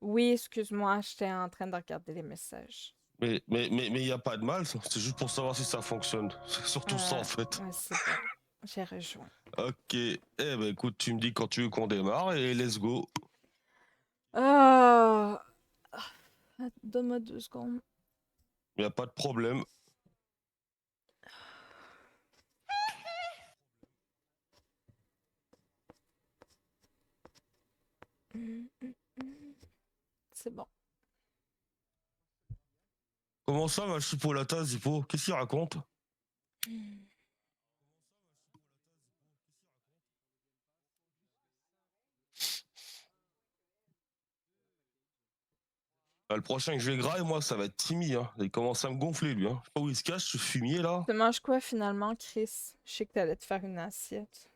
Oui, excuse-moi, j'étais en train de regarder les messages. Mais y a pas de mal, c'est juste pour savoir si ça fonctionne. C'est surtout ça en fait. Ouais, c'est bon. J'ai rejoint. Ok, eh ben écoute, tu me dis quand tu veux qu'on démarre et let's go. Ah! Donne-moi 2 secondes. Y a pas de problème. C'est bon. Comment ça, ma chipolata, Zippo? Qu'est-ce qu'il raconte? Ah, le prochain que je vais grailler, moi, ça va être Timmy, hein. Il commence à me gonfler, lui, hein. Je sais pas où il se cache, ce fumier, là. Tu manges quoi finalement, Chris? Je sais que t'allais te faire une assiette.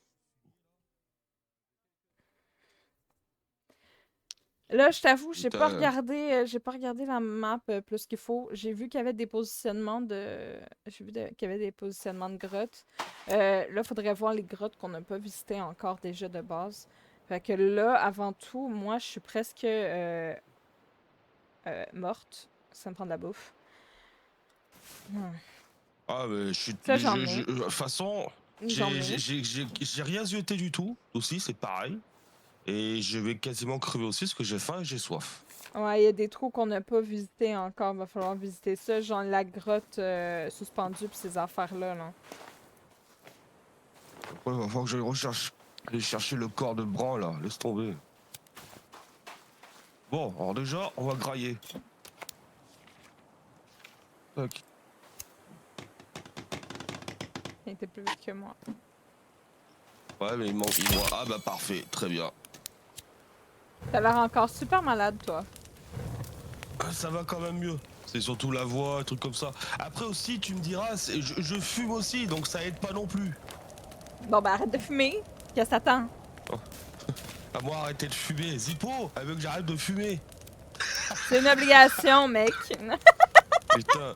Là, je t'avoue, Putain. j'ai pas regardé la map plus qu'il faut. J'ai vu qu'il y avait des positionnements de, qu'il y avait des positionnements de grottes. Là, il faudrait voir les grottes qu'on n'a pas visitées encore déjà de base. Fait que là, avant tout, moi, je suis presque morte. Ça me prend de la bouffe. Hmm. Ah, mais je suis. Ça, j'en ai. De toute façon, J'en ai. j'ai rien zioté du tout. Aussi, c'est pareil. Et je vais quasiment crever aussi parce que j'ai faim et j'ai soif. Ouais, il y a des trous qu'on n'a pas visités encore. Va falloir visiter ça. Genre la grotte suspendue pis ces affaires-là, là. Après, il va falloir que j'aille aller chercher le corps de Bran, là. Laisse tomber. Bon, alors déjà, on va grailler. Tac. Il était plus vite que moi. Ouais, mais Ah, bah, parfait. Très bien. T'as l'air encore super malade, toi. Ça va quand même mieux. C'est surtout la voix, un truc comme ça. Après aussi, tu me diras, je fume aussi, donc ça aide pas non plus. Bon, ben arrête de fumer. Qu'est-ce que t'attends? Oh. À moi, arrêter de fumer. Zippo, elle veut que j'arrête de fumer. C'est une obligation, mec. Putain.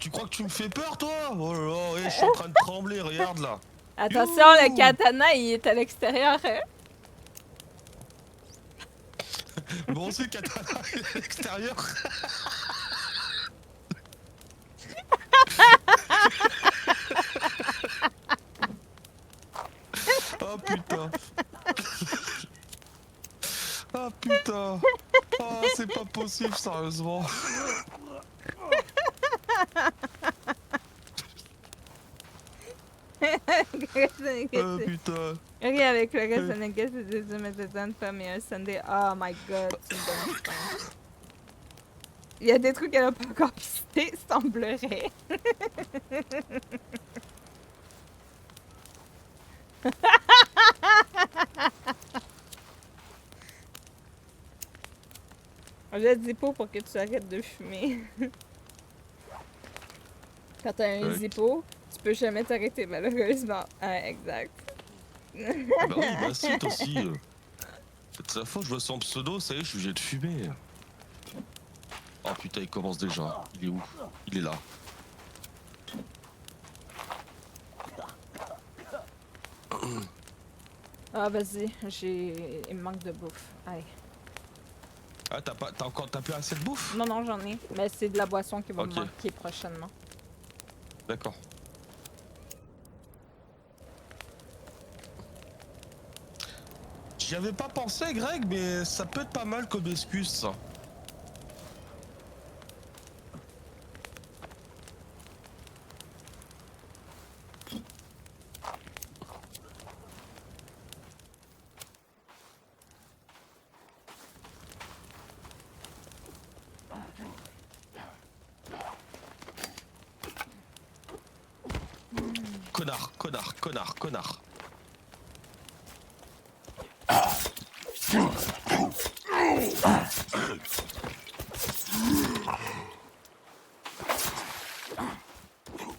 Tu crois que tu me fais peur, toi? Oh là là, ouais, je suis en train de trembler, regarde là. Attention, le Youhou. katana, il est à l'extérieur. Hein? Bon, c'est katana à l'extérieur. Oh putain. Ah putain. Oh, c'est pas possible, sérieusement. Oh putain. Ok, avec le reste de Nuggets, c'est des humains femmes et un Sunday. Oh my god, tu me donnes faim. Il y a des trucs qu'elle a pas encore visités, semblerait. Je dis pas pour que tu arrêtes de fumer. Quand t'as un zippo, tu peux jamais t'arrêter, malheureusement. Ah, exact. Ah bah oui, bah si, toi aussi. C'est de sa faute, je vois son pseudo, ça y est, je suis obligé de fumer. Oh putain, il commence déjà. Il est où? Il est là. Ah, vas-y, il me manque de bouffe. Allez. Ah, t'as plus assez de bouffe? Non, non, j'en ai. Mais c'est de la boisson qui va me Ok, manquer prochainement. d'accord. J'y avais pas pensé, Greg, mais ça peut être pas mal comme excuse, ça. Connard, connard, connard, connard.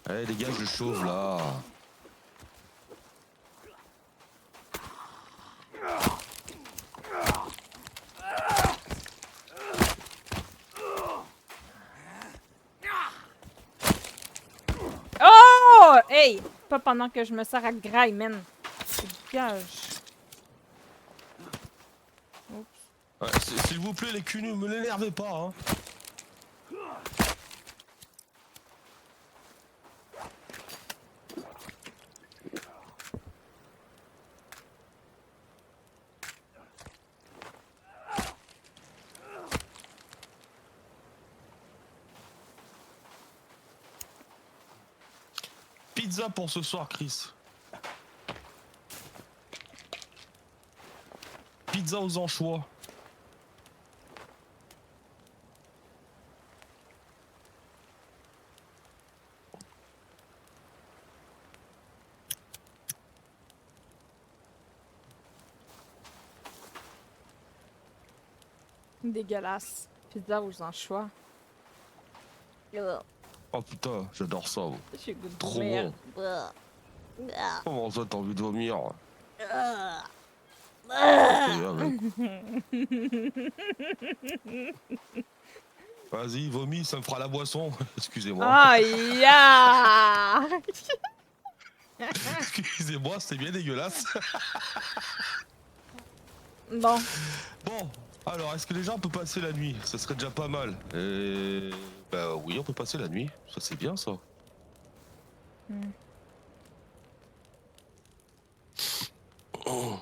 Allez, dégage le chauve, là. Oh! Hey! Pas pendant que je me sers à graille, man. Dégage. Oups. Ouais, S'il vous plaît, les cunus, me l'énervez pas, hein. Pizza pour ce soir, Chris. Pizza aux anchois. Dégueulasse. Pizza aux anchois. Oh putain, j'adore ça. Oh. J'ai le goût de Trop vomir. bon. Comment ça, t'as envie de vomir? Vas-y, vomis, ça me fera la boisson. Excusez-moi. Aïe! Ah! Excusez-moi, c'était bien dégueulasse. Bon. Bon, alors, est-ce que déjà on peut passer la nuit? Ça serait déjà pas mal. Bah oui, on peut passer la nuit. Ça, c'est bien, ça. Oh.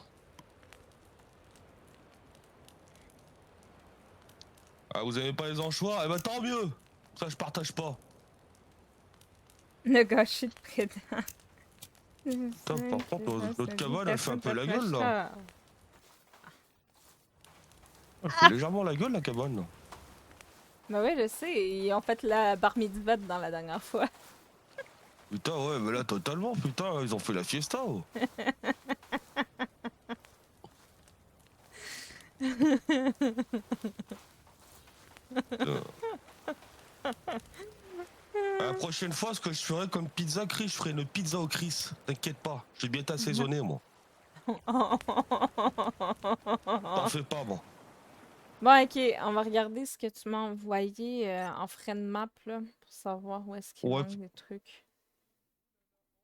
Ah, vous aimez pas les anchois? Eh ben tant mieux. Ça, je partage pas. Le gâchis de prédent. Putain, par contre, notre cabane, elle fait un peu la gueule, là. Elle fait légèrement la gueule, la cabane, là. Bah oui, je sais. Ils ont fait la bar mitzvah dans la dernière fois. Putain, ouais, mais là, totalement, putain, ils ont fait la fiesta, oh. La prochaine fois, ce que je ferai comme pizza, Chris, je ferai une pizza au Chris. T'inquiète pas, j'ai bien assaisonné, moi. T'en fais pas, moi. Bon, ok, on va regarder ce que tu m'as envoyé en friend map, là, pour savoir où est-ce qu'il Ouais. manque des trucs.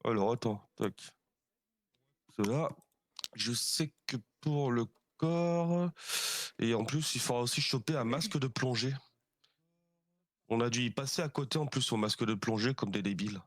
Alors, attends, tac. Parce que là, je sais que pour le corps... Et en plus, il faudra aussi choper un masque de plongée. On a dû y passer à côté, en plus, au masque de plongée, comme des débiles.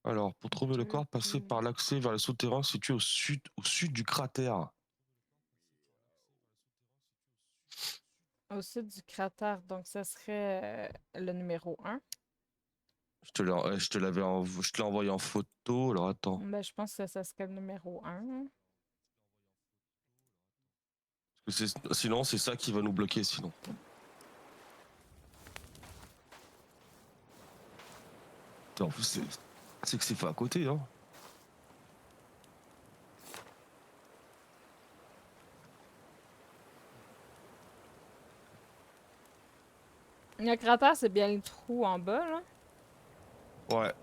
Alors, pour trouver le corps, passez par l'accès vers le souterrain situé au sud du cratère. Au sud du cratère, donc ça serait le numéro 1. Je te l'ai envoyé en photo, alors attends. Ben, je pense que ça serait le numéro 1. Sinon, c'est ça qui va nous bloquer, sinon. Putain, en plus, c'est que c'est fait à côté, hein. Le cratère, c'est bien le trou en bas, là. Ouais,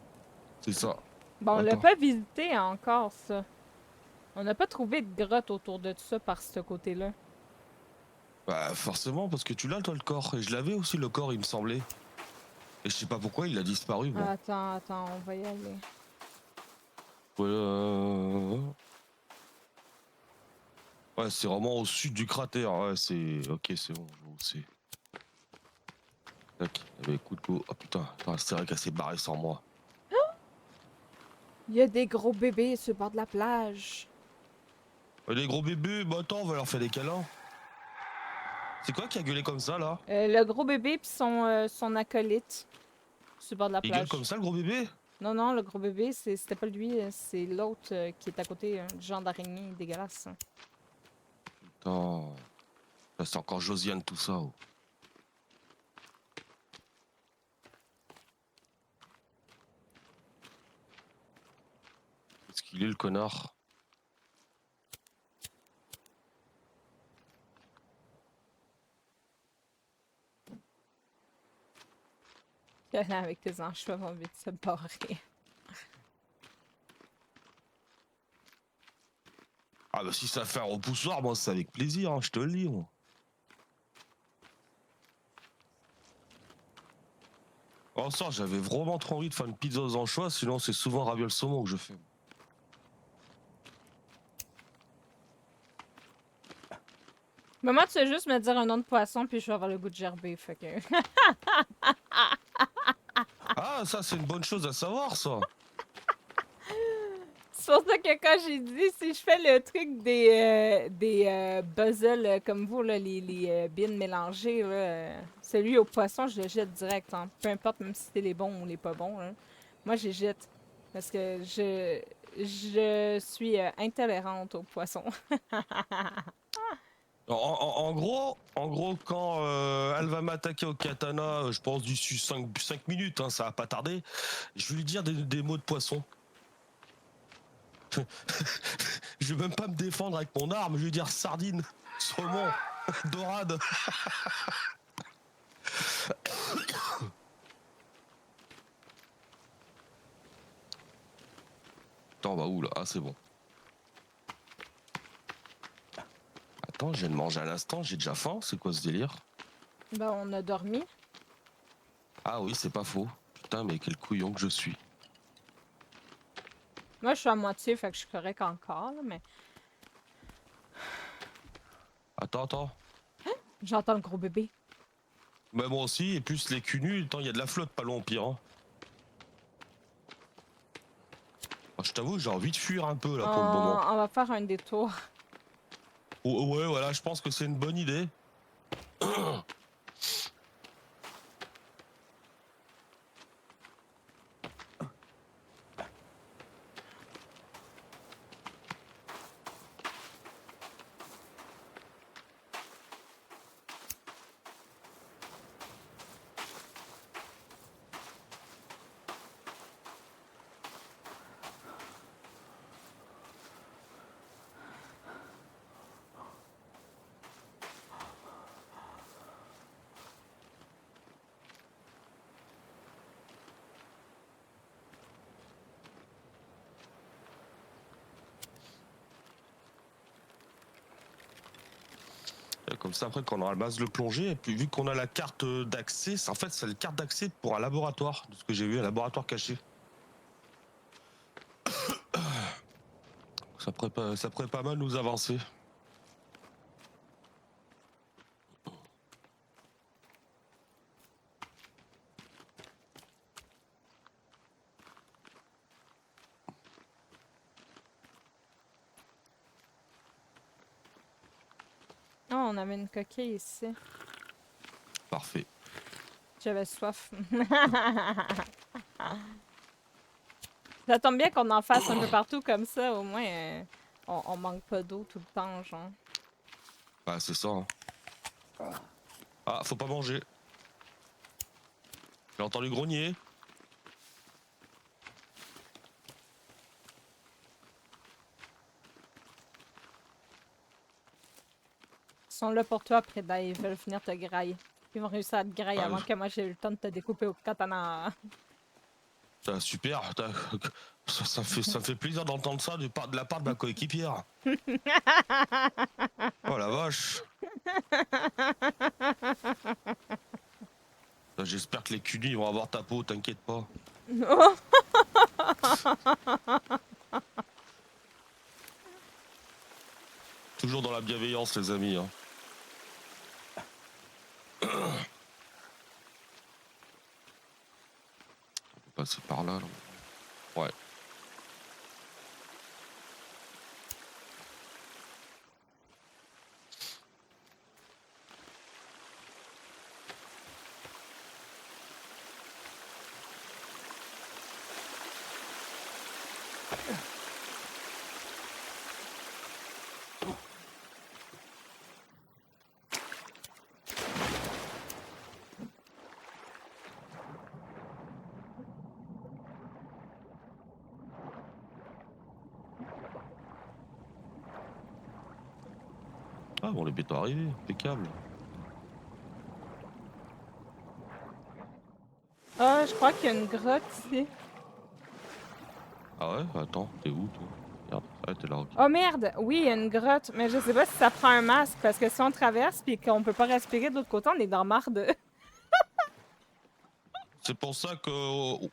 c'est ça. Bon, on l'a Attends. pas visité encore, ça. On n'a pas trouvé de grotte autour de ça par ce côté-là. Bah, forcément, parce que tu l'as, toi, le corps. Et je l'avais aussi, le corps, il me semblait. Et je sais pas pourquoi, il a disparu, bon. Attends, on va y aller. Ouais, c'est vraiment au sud du cratère. Ouais, c'est... Ok, c'est bon, je vois où c'est. Tac, eh ben, écoute, go. Oh putain, c'est vrai qu'elle s'est barrée sans moi. Il y a des gros bébés sur le bord de la plage. Les gros bébés, bah attends, on va leur faire des câlins. C'est quoi qui a gueulé comme ça, là? Le gros bébé puis son acolyte sur le bord de la Il gueule plage. comme ça, le gros bébé? Non, le gros bébé, c'était pas lui, c'est l'autre qui est à côté, un genre d'araignée dégueulasse. Putain. Là, c'est encore Josiane, tout ça. Oh. Est-ce qu'il est, le connard? Là, avec tes anchois, vont vite se barrer. Ah bah si ça fait un repoussoir, moi c'est avec plaisir, hein, je te le dis. Moi. Oh ça, j'avais vraiment trop envie de faire une pizza aux anchois, sinon c'est souvent ravioli saumon que je fais. Mais moi, tu sais juste me dire un nom de poisson, puis je vais avoir le goût de gerber, fait que... Ah, ça c'est une bonne chose à savoir, ça. C'est pour ça que quand j'ai dit, si je fais le truc des puzzles comme vous, là, les bines mélangées, là, celui au poisson, je le jette direct, hein. Peu importe, même si c'est les bons ou les pas bons, hein. Moi, je les jette. Parce que je suis intolérante aux poissons. En gros, quand elle va m'attaquer au katana, je pense d'ici 5 minutes, hein, ça va pas tarder, je vais lui dire des mots de poisson. Je vais même pas me défendre avec mon arme, je vais lui dire sardine, saumon, dorade. Attends, on va où là? Ah, c'est bon. Attends, je viens de manger à l'instant, j'ai déjà faim, c'est quoi ce délire? Ben, on a dormi. Ah oui, c'est pas faux. Putain, mais quel couillon que je suis. Moi, je suis à moitié, fait que je suis correct encore, là, mais Attends. j'entends le gros bébé. Bah moi aussi, et plus les culs nus, il y a de la flotte pas loin au pire. Hein. Ah, je t'avoue, j'ai envie de fuir un peu là pour le moment. On va faire un détour. Oh, ouais, voilà, je pense que c'est une bonne idée. Comme ça, après, quand on aura le base de plongée, et puis vu qu'on a la carte d'accès, en fait, c'est la carte d'accès pour un laboratoire, de ce que j'ai vu, un laboratoire caché. Ça pourrait pas mal nous avancer. Oh, on avait une coquille ici. Parfait. J'avais soif. Ça tombe bien qu'on en fasse un peu partout comme ça, au moins on manque pas d'eau tout le temps, genre. Bah, c'est ça. Hein. Ah, faut pas manger. J'ai entendu grogner. Ils sont là pour toi, Preda, ils veulent venir te grailler. Ils vont réussir à te grailler Ah, avant que moi j'ai eu le temps de te découper au katana. super. Ça me fait plaisir d'entendre ça de la part de ma coéquipière. Oh la vache. J'espère que les cunis vont avoir ta peau, t'inquiète pas. Toujours dans la bienveillance, les amis. Hein. On peut passer par là. Ouais. Ah bon, les bétons arrivés, impeccable. Ah, je crois qu'il y a une grotte ici. Ah ouais, attends, t'es où toi? Regarde, Ah, t'es là, ok. Oh merde! Oui, il y a une grotte, mais je sais pas si ça prend un masque, parce que si on traverse puis qu'on peut pas respirer de l'autre côté, on est dans marde. C'est pour ça que.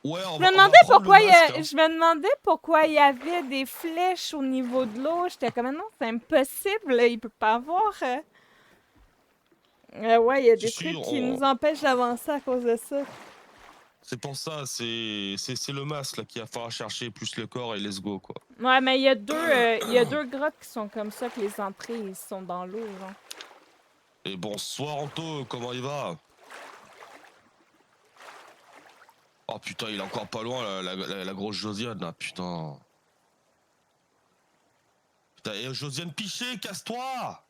Ouais, Je on me va demandais prendre le pourquoi masque. Hein. je me demandais pourquoi il y avait des flèches au niveau de l'eau. J'étais comme non, c'est impossible, il peut pas avoir. Ouais, il y a Si, des si, trucs qui nous empêchent d'avancer à cause de ça. c'est pour ça, c'est le masque là qu'il va falloir chercher, plus le corps et let's go quoi. Ouais, mais il y a deux grottes qui sont comme ça, que les entrées ils sont dans l'eau, genre. Et bonsoir Anto, comment il va? Oh putain, il est encore pas loin la grosse Josiane là, putain. Putain, et Josiane Piché, casse-toi!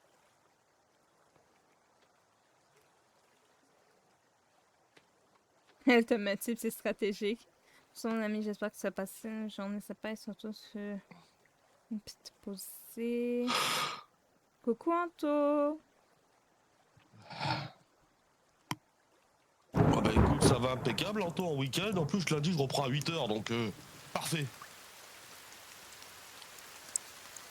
Automatique, c'est stratégique. Son ami, j'espère que ça passe une journée sympa, surtout sur une petite posée. Coucou Anto! Oh bah écoute, ça va impeccable Anto en week-end. En plus, lundi, je reprends à 8h, donc parfait.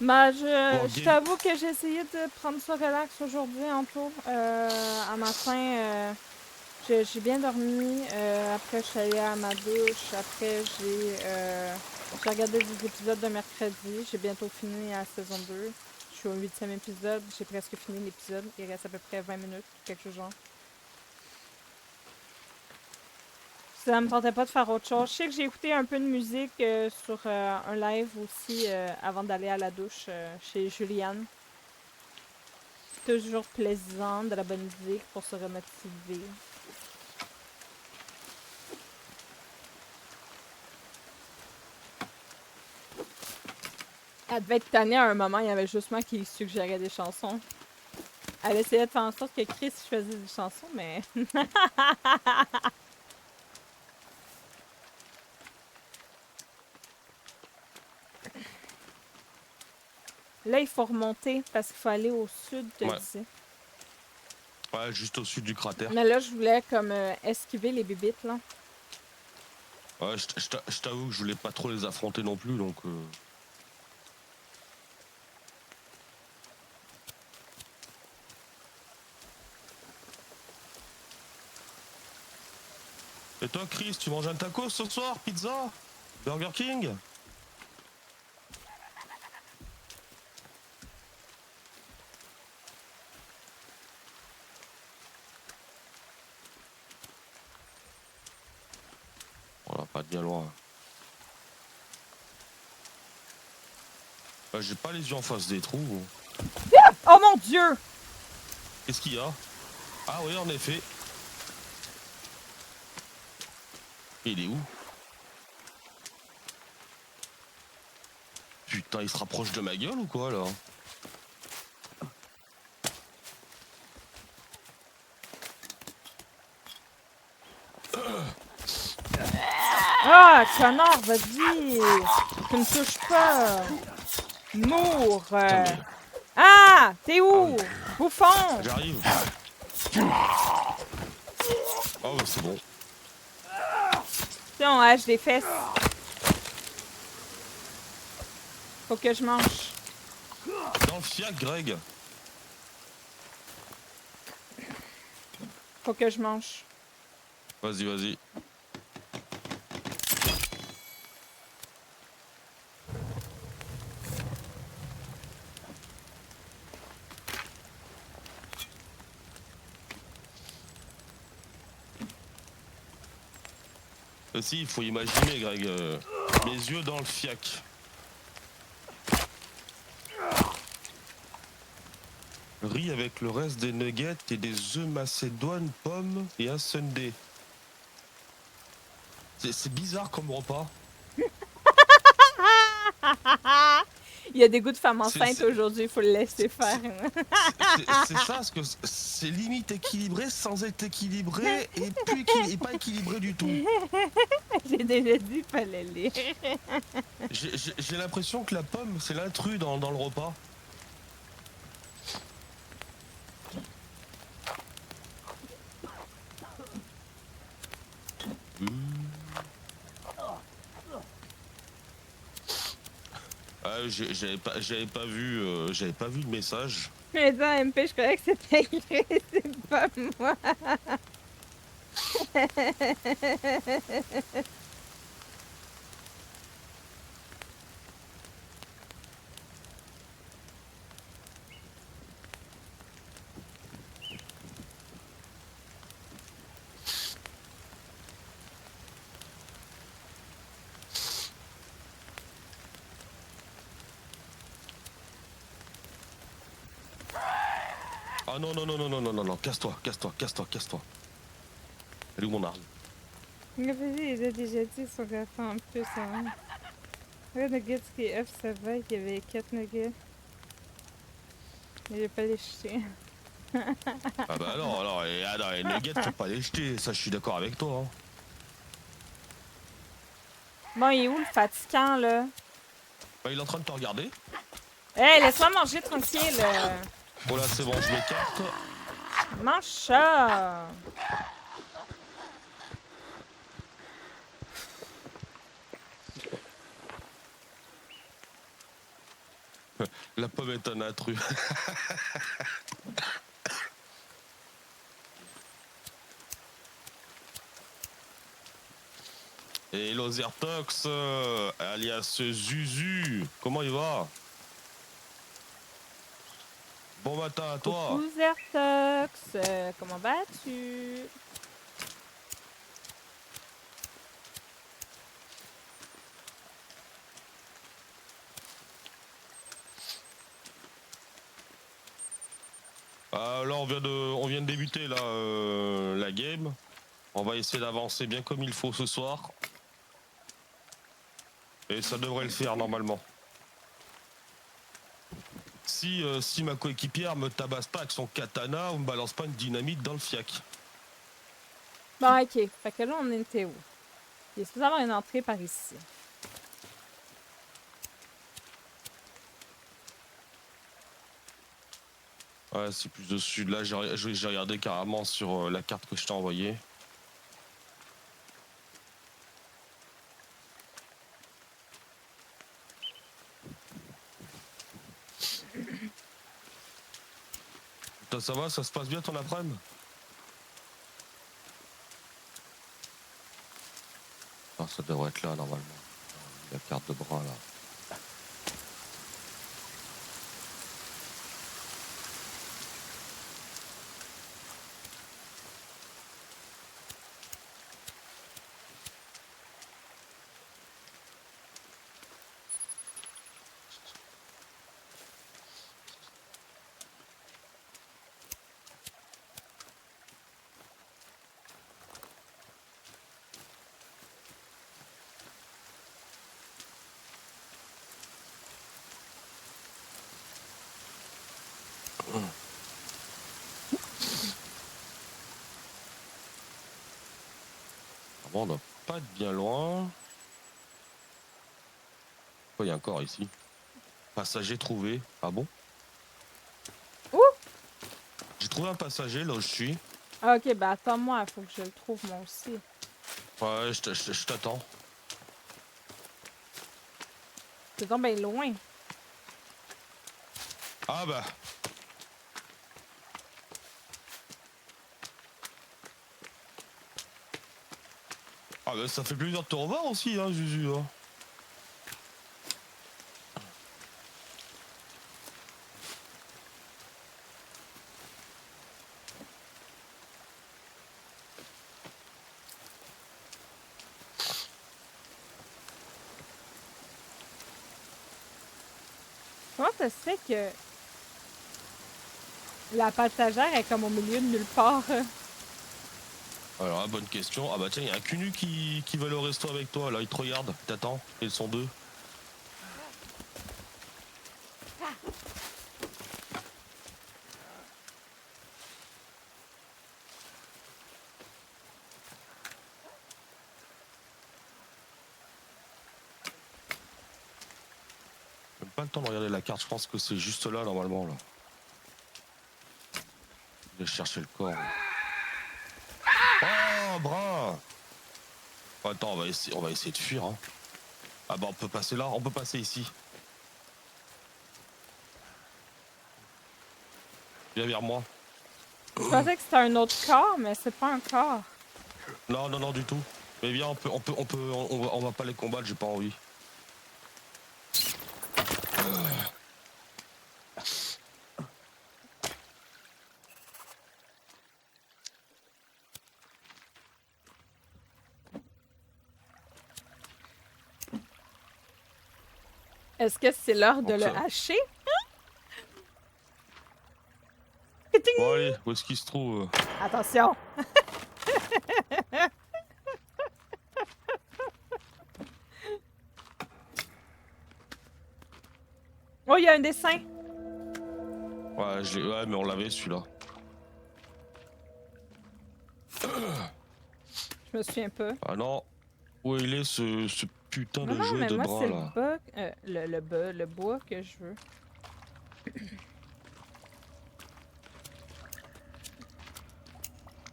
Bah, Bon, je t'avoue que j'ai essayé de prendre ça relax aujourd'hui, Anto. À matin, j'ai bien dormi. Après, je suis allée à ma douche. Après, j'ai regardé des épisodes de mercredi. J'ai bientôt fini la saison 2. Je suis au 8e épisode. J'ai presque fini l'épisode. Il reste à peu près 20 minutes, quelque chose genre. Ça me tentait pas de faire autre chose. Je sais que j'ai écouté un peu de musique sur un live aussi avant d'aller à la douche chez Juliane. Toujours plaisant, de la bonne musique pour se remotiver. Elle devait être tannée à un moment, il y avait juste moi qui suggérait des chansons. Elle essayait de faire en sorte que Chris choisisse des chansons, mais... Là, il faut remonter parce qu'il faut aller au sud, te Ouais. disais. Ouais, juste au sud du cratère. Mais là, je voulais comme esquiver les bibites, là. Ouais, je t'avoue que je voulais pas trop les affronter non plus, donc... Et toi, Chris, tu manges un taco ce soir? Pizza? Burger King? On va pas bien loin. J'ai pas les yeux en face des trous. Oh mon Dieu! Qu'est-ce qu'il y a? Ah oui, en effet. Il est où? Putain, il se rapproche de ma gueule ou quoi, là? Ah, connard, vas-y! Tu me touches pas! Mours! Putain, mais... Ah! T'es où? Ah oui. Bouffon! J'arrive. Ah ouais, c'est bon. Tiens, on hache des fesses. Faut que je mange. Dans le fiac, Greg. Faut que je mange. Vas-y, vas-y. Aussi, il faut imaginer, Greg, mes yeux dans le fiac. Riz avec le reste des nuggets et des œufs macédoine, pommes et un sundae. C'est bizarre comme repas. Il y a des goûts de femme enceinte aujourd'hui, il faut le laisser faire. C'est ça, parce que c'est limite équilibré sans être équilibré et, et pas équilibré du tout. J'ai déjà dit qu'il fallait lire. J'ai l'impression que la pomme, c'est l'intrus dans le repas. j'avais pas vu le message. Mais dans MP, je croyais que c'était écrit, c'est pas moi. Ah non, non, non, non, non, non, non, non, casse-toi, casse-toi, casse-toi, casse-toi. Elle est où mon arme? Il a déjà dit sur la fin en plus. Hein. Le nugget qui est F, ça va, il y avait 4 nuggets. Il a pas les jeter. Ah bah non, alors, les nuggets, faut pas les jeter, ça je suis d'accord avec toi. Hein. Bon, il est où le fatigant, là? Bah, il est en train de te regarder. Hey, laisse-moi manger tranquille. Oh là, c'est bon, je m'écarte. Mange ça. La pomme est un intrus. Et Lozertox, alias Zuzu, comment il va? Bon matin à toi. Coucou Zertox, comment vas-tu? Là, on vient de débuter là, la game. On va essayer d'avancer bien comme il faut ce soir. Et ça devrait le faire normalement. Si ma coéquipière me tabasse pas avec son katana ou me balance pas une dynamite dans le fiac. Bon, ok. Fait que là, on était où? Il est supposé avoir une entrée par ici. Ouais, c'est plus au sud. Là, j'ai regardé carrément sur la carte que je t'ai envoyée. Toi, ça va? Ça se passe bien ton après-midi? Ah, ça devrait être là normalement. La carte de bras là. Bon, on doit pas être bien loin. Oh, il y a un corps ici. Passager trouvé. Ah bon? Où? J'ai trouvé un passager là où je suis. Ah, ok, ben attends-moi, il faut que je le trouve moi aussi. Ouais, je t'attends. C'est donc bien loin. Ah bah. Ah bah ça fait plaisir de te revoir aussi, hein, Zuzu. Hein. Comment ça se fait que la passagère est comme au milieu de nulle part? Alors, bonne question. Ah bah tiens, il y a un cunu qui va aller au resto avec toi. Là, il te regarde, il t'attend. Ils sont deux. Même pas le temps de regarder la carte. Je pense que c'est juste là, normalement. Là. Je vais chercher le corps. Oh, brun! Attends, on va essayer de fuir. Hein. Ah bah on peut passer là, on peut passer ici. Viens vers moi. Je pensais que c'était un autre corps, mais c'est pas un corps. Non, non, non, du tout. Mais viens, on va pas les combattre, j'ai pas envie. Est-ce que c'est l'heure de Donc le ça. hacher? Bon, allez, où est-ce qu'il se trouve? Attention! Oh, il y a un dessin! Ouais, ouais, mais on l'avait celui-là. Je me souviens pas. Ah non. Où il est ce putain Non, de non, jouet mais de moi, bras c'est le là? bas, le bois que je veux.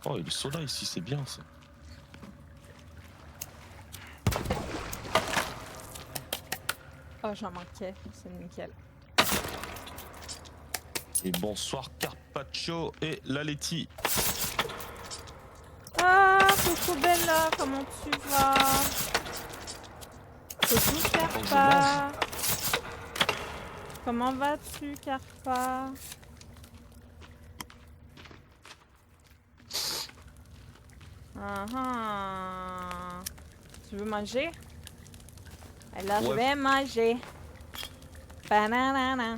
Oh, il y a du soda ici, c'est bien ça. Ah, j'en manquais. C'est nickel. Et bonsoir Carpaccio et la Letty. Ah, coucou Bella, comment tu vas? Coucou Carpa. Comment vas-tu, Carpa? Ah ah. Tu veux manger? Alors, je Ouais. vais manger. Banana.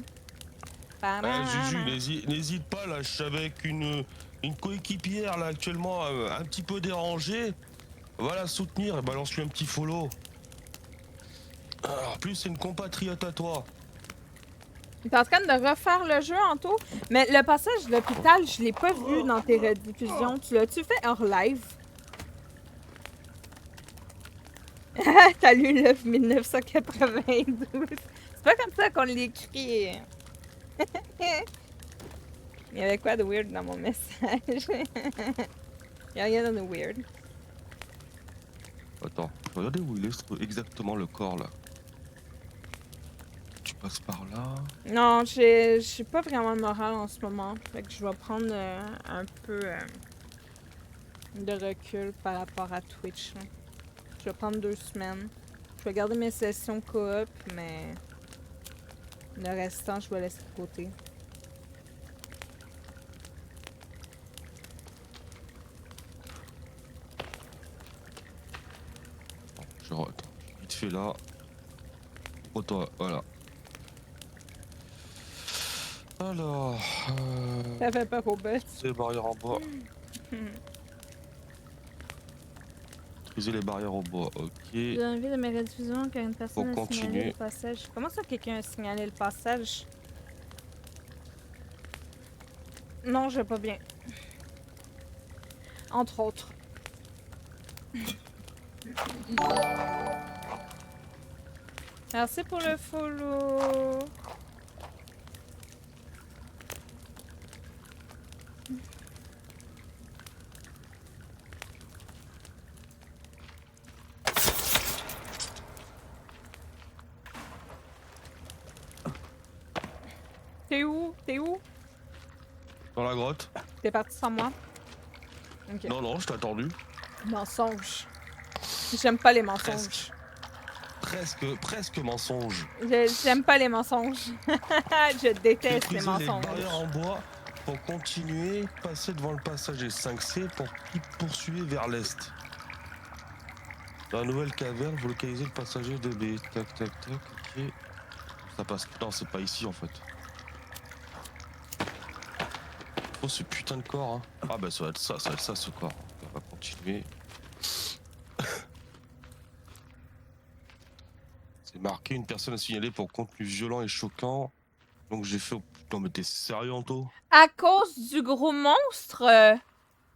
Juju, Banana. n'hésite pas là, je suis avec une coéquipière là actuellement un petit peu dérangée. Va la soutenir et balance-lui un petit follow. En plus, c'est une compatriote à toi. T'es en train de refaire le jeu, Anto? Mais le passage de l'hôpital, je l'ai pas vu dans tes rediffusions. Tu l'as-tu fait hors live? T'as lu l'œuvre 1992. C'est pas comme ça qu'on l'écrit. Il y avait quoi de weird dans mon message? Il y a rien de weird. Attends, regardez où il est exactement le corps là. Tu passes par là. Non, j'ai pas vraiment le moral en ce moment. Fait que je vais prendre un peu de recul par rapport à Twitch. Là. Je vais prendre 2 semaines. Je vais garder mes sessions coop, mais le restant, je vais laisser de côté. Attends, vite fait là. Oh toi, voilà. Alors. Ça fait peur au bête. Utiliser les barrières en bois. Utiliser les barrières en bois, ok. J'ai envie de mes rediffusions car une Faut personne a signalé continuer. le passage. Comment ça, quelqu'un a signalé le passage? Non, je vais pas bien. Entre autres. Merci pour le follow. T'es où? T'es où? Dans la grotte. T'es parti sans moi? Ok. Non, non, je t'ai attendu. Mensonge. J'aime pas les mensonges. Presque mensonge. J'aime pas les mensonges. Je déteste les Utiliser mensonges. les barrières en bois pour continuer, passer devant le passager 5C pour poursuivre vers l'est. Dans la nouvelle caverne, vous localisez le passager de B. Tac, tac, tac, ok. Ça passe. Non, c'est pas ici en fait. Oh, ce putain de corps, hein. Ah, bah, ça va être ça ce corps. On va continuer. C'est marqué, une personne a signalé pour contenu violent et choquant. Donc j'ai fait. Non, mais t'es sérieux, Anto? À cause du gros monstre?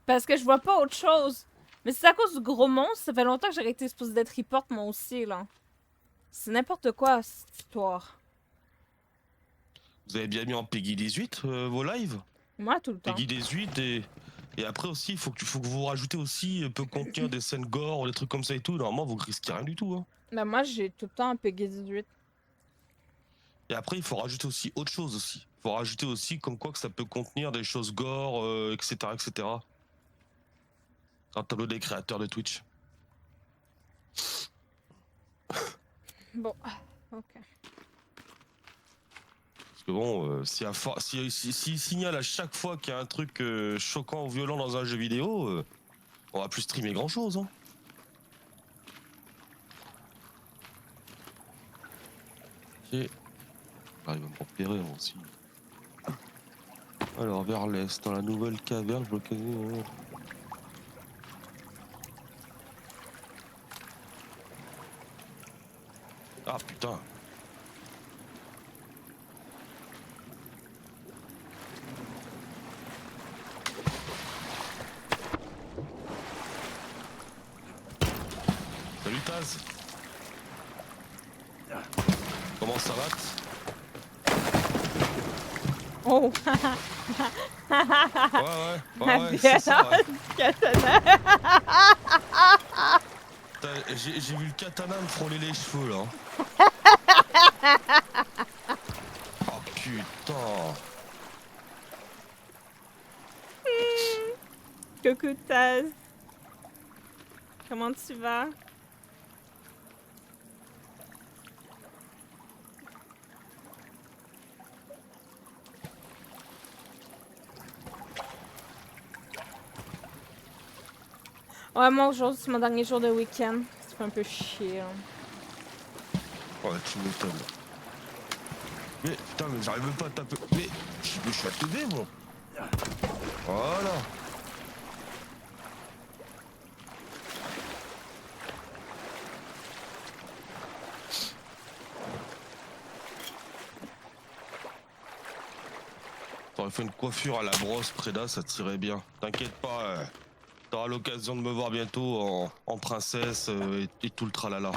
Parce que je vois pas autre chose. Mais si c'est à cause du gros monstre, ça fait longtemps que j'aurais été supposée d'être report moi aussi, là. C'est n'importe quoi, cette histoire. Vous avez bien mis en Peggy 18 vos lives? Moi, tout le temps. Peggy 18 et après aussi, il faut que vous rajoutez aussi peut contenir des scènes gore ou des trucs comme ça et tout. Normalement, vous risquez rien du tout. Hein. Mais moi, j'ai tout le temps un Peggy 18. Et après, il faut rajouter aussi autre chose aussi. Il faut rajouter aussi comme quoi que ça peut contenir des choses gore, etc., etc. Un tableau des créateurs de Twitch. Bon, ok. Parce que bon, s'il signale à chaque fois qu'il y a un truc choquant ou violent dans un jeu vidéo, on va plus streamer grand chose. Hein. Ok. Ah, il va me repérer aussi. Alors, vers l'est, dans la nouvelle caverne, je vois. Ah putain. Salut Taz. Comment ça va? Oh! Ouais, c'est ça, ouais. Katana! J'ai vu le katana me frôler les cheveux, là. Oh putain. Coucou Taz! Comment tu vas? Ouais, moi aujourd'hui c'est mon dernier jour de week-end. Ça fait un peu chier. Hein. Ouais, tu m'étonnes. Mais putain, mais j'arrive même pas à taper. Mais je suis à TV, moi. Voilà. T'aurais fait une coiffure à la brosse, Preda, ça tirait bien. T'inquiète pas, t'auras l'occasion de me voir bientôt en princesse et tout le tralala.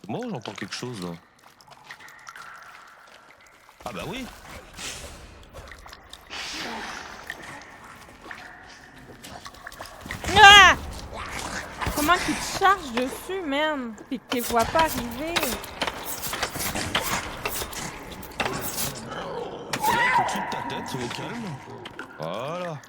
Moi, j'entends quelque chose là. Ah bah oui. Ah! Comment qu'ils te chargent dessus, man? Pis que t'es vois pas arriver. Là, au-dessus de ta tête, au calme. Voilà.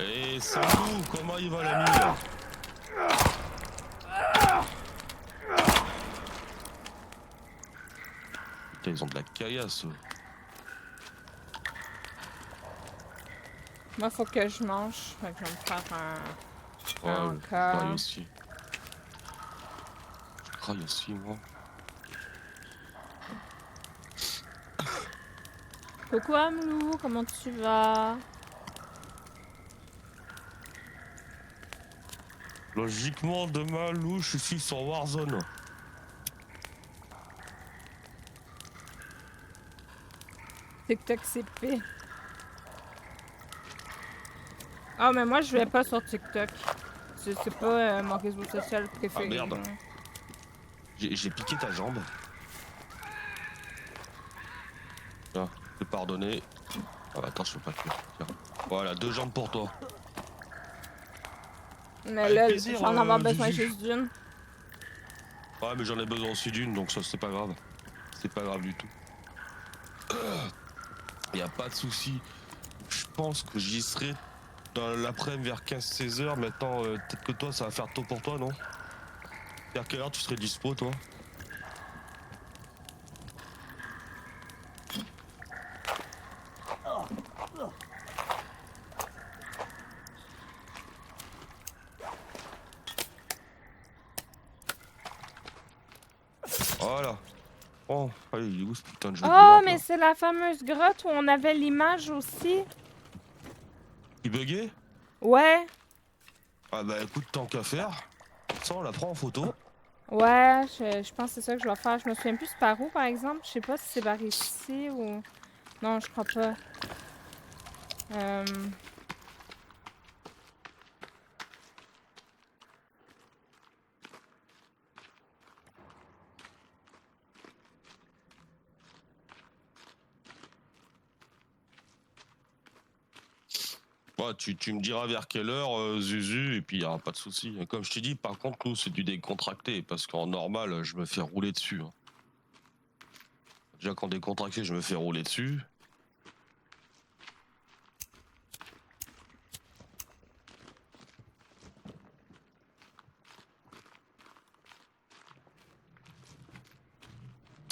Et c'est nous, comment il va l'ami là? Putain, ils ont de la caillasse. Moi, faut que je mange. Fait que je vais me faire un Ouais, je corps. craille aussi. Je craille aussi, moi. Coucou Amelou, comment tu vas? Logiquement, demain, Lou, je suis sur Warzone. TikTok CP. Ah, mais moi, je vais pas sur TikTok. C'est pas mon réseau social préféré. Ah merde. Là. J'ai piqué ta jambe. Tiens, je peux pardonner. Ah, attends, je peux pas te faire. Tiens. Voilà, 2 jambes pour toi. Mais Avec là, plaisir, j'en avoir besoin Zuzu. juste d'une. Ouais, mais j'en ai besoin aussi d'une, donc ça, c'est pas grave. C'est pas grave du tout. Y a pas de souci. Je pense que j'y serai dans l'après-midi vers 15-16 heures. Maintenant, peut-être que toi, ça va faire tôt pour toi, non? Vers quelle heure tu serais dispo, toi? Voilà. Oh, allez, il est où ce putain de jeu de Oh, merde, mais là? c'est la fameuse grotte où on avait l'image aussi. Il buguait? Ouais, Ah bah écoute, tant qu'à faire, ça on la prend en photo. ouais, je pense que c'est ça que je vais faire. Je me souviens plus c'est par où, par exemple. Je sais pas si c'est par ici ou... Non, je crois pas. Euh... Ouais, tu me diras vers quelle heure, Zuzu, et puis il n'y aura pas de souci. Comme je t'ai dit, par contre, nous, c'est du décontracté, parce qu'en normal, je me fais rouler dessus. Hein. Déjà, qu'en décontracté, je me fais rouler dessus.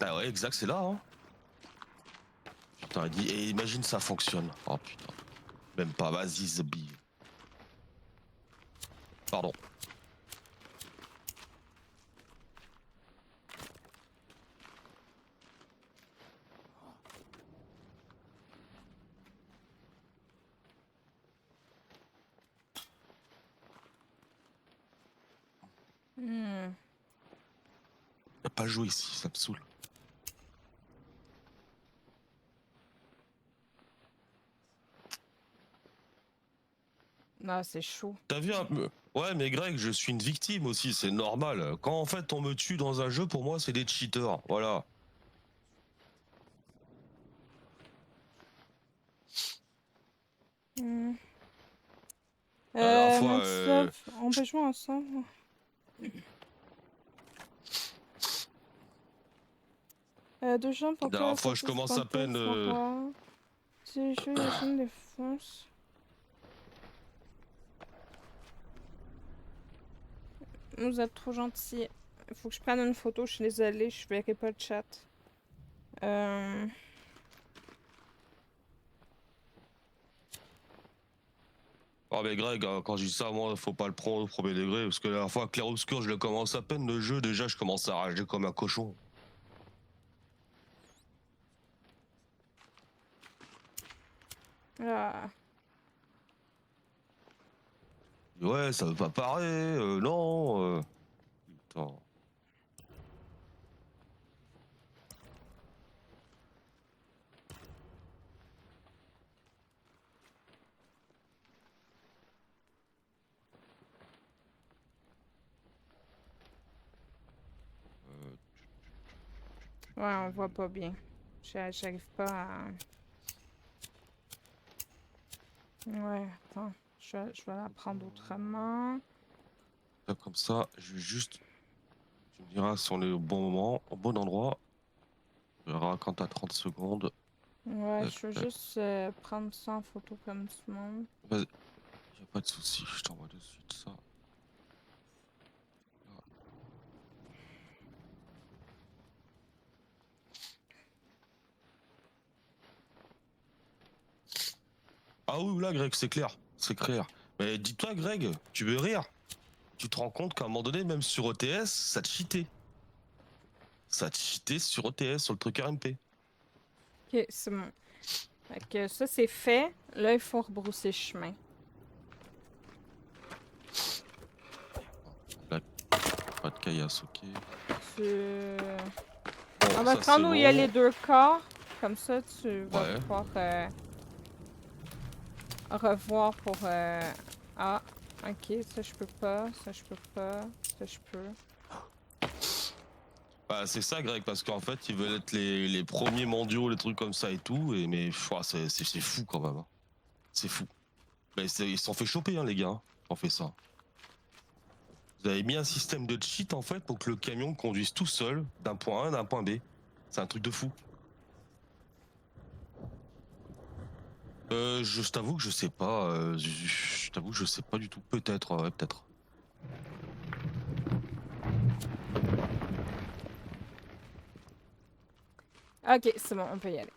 Ah ouais, exact, c'est là, hein. Putain, il dit, et imagine ça fonctionne. Oh putain. Même pas, vas-y, Zabi. Pardon. hmm. Y'a pas joué ici, ça me saoule. Non, c'est chaud. T'as vu un peu. Ouais, mais Greg, je suis une victime aussi, c'est normal. Quand en fait on me tue dans un jeu, pour moi, c'est des cheaters. Voilà. Hmm. La dernière fois, Manslove, on peut jouer ensemble. Deux jambes la pour toi, dernière fois, je sortie commence à spontane, peine. Flora. Tu joues les zones de défense. Vous êtes trop gentil. Il faut que je prenne une photo, je suis désolée, je verrai pas le chat. Euh... Ah mais Greg, quand je dis ça, moi, faut pas le prendre au premier degré, parce que la dernière fois, Clair Obscur, je le commence à peine le jeu, déjà, je commence à rager comme un cochon. Ah. Ouais, ça veut pas parer, non. Putain. Ouais, on voit pas bien. J'arrive pas à... Ouais, attends. Je vais la prendre autrement. Là, comme ça, je vais juste. Tu me diras si on est au bon moment, au bon endroit. Tu verras quand t'as 30 secondes. Ouais, Tac, je veux tac. juste prendre ça en photo comme tout le monde. Vas-y, y a pas de souci, je t'envoie de suite ça. Ah oui, là, Greg, c'est clair. C'est clair. Mais dis-toi, Greg, tu veux rire. Tu te rends compte qu'à un moment donné, même sur ETS, ça te cheatait. Ça te cheatait sur ETS, sur le truc RMP. Ok, c'est bon. Fait que ça, c'est fait. Là, il faut rebrousser chemin. Là, pas de caillasse, ok. Tu... On Bon, va ça te c'est rendre où il y a les bon. deux corps. Comme ça, tu vas Ouais. pouvoir revoir pour... Ah, ok, ça je peux pas, ça je peux pas, ça je peux. Bah, c'est ça, Greg, parce qu'en fait, ils veulent être les premiers mondiaux, les trucs comme ça et tout. Et, mais c'est fou quand même. Hein. C'est fou. Mais ils se sont fait choper, hein, les gars. Hein, quand on fait ça. Vous avez mis un système de cheat en fait pour que le camion conduise tout seul d'un point A à un point B. C'est un truc de fou. Je t'avoue que je sais pas. Je t'avoue que je sais pas du tout. Peut-être, ouais, peut-être. Ok, c'est bon, on peut y aller.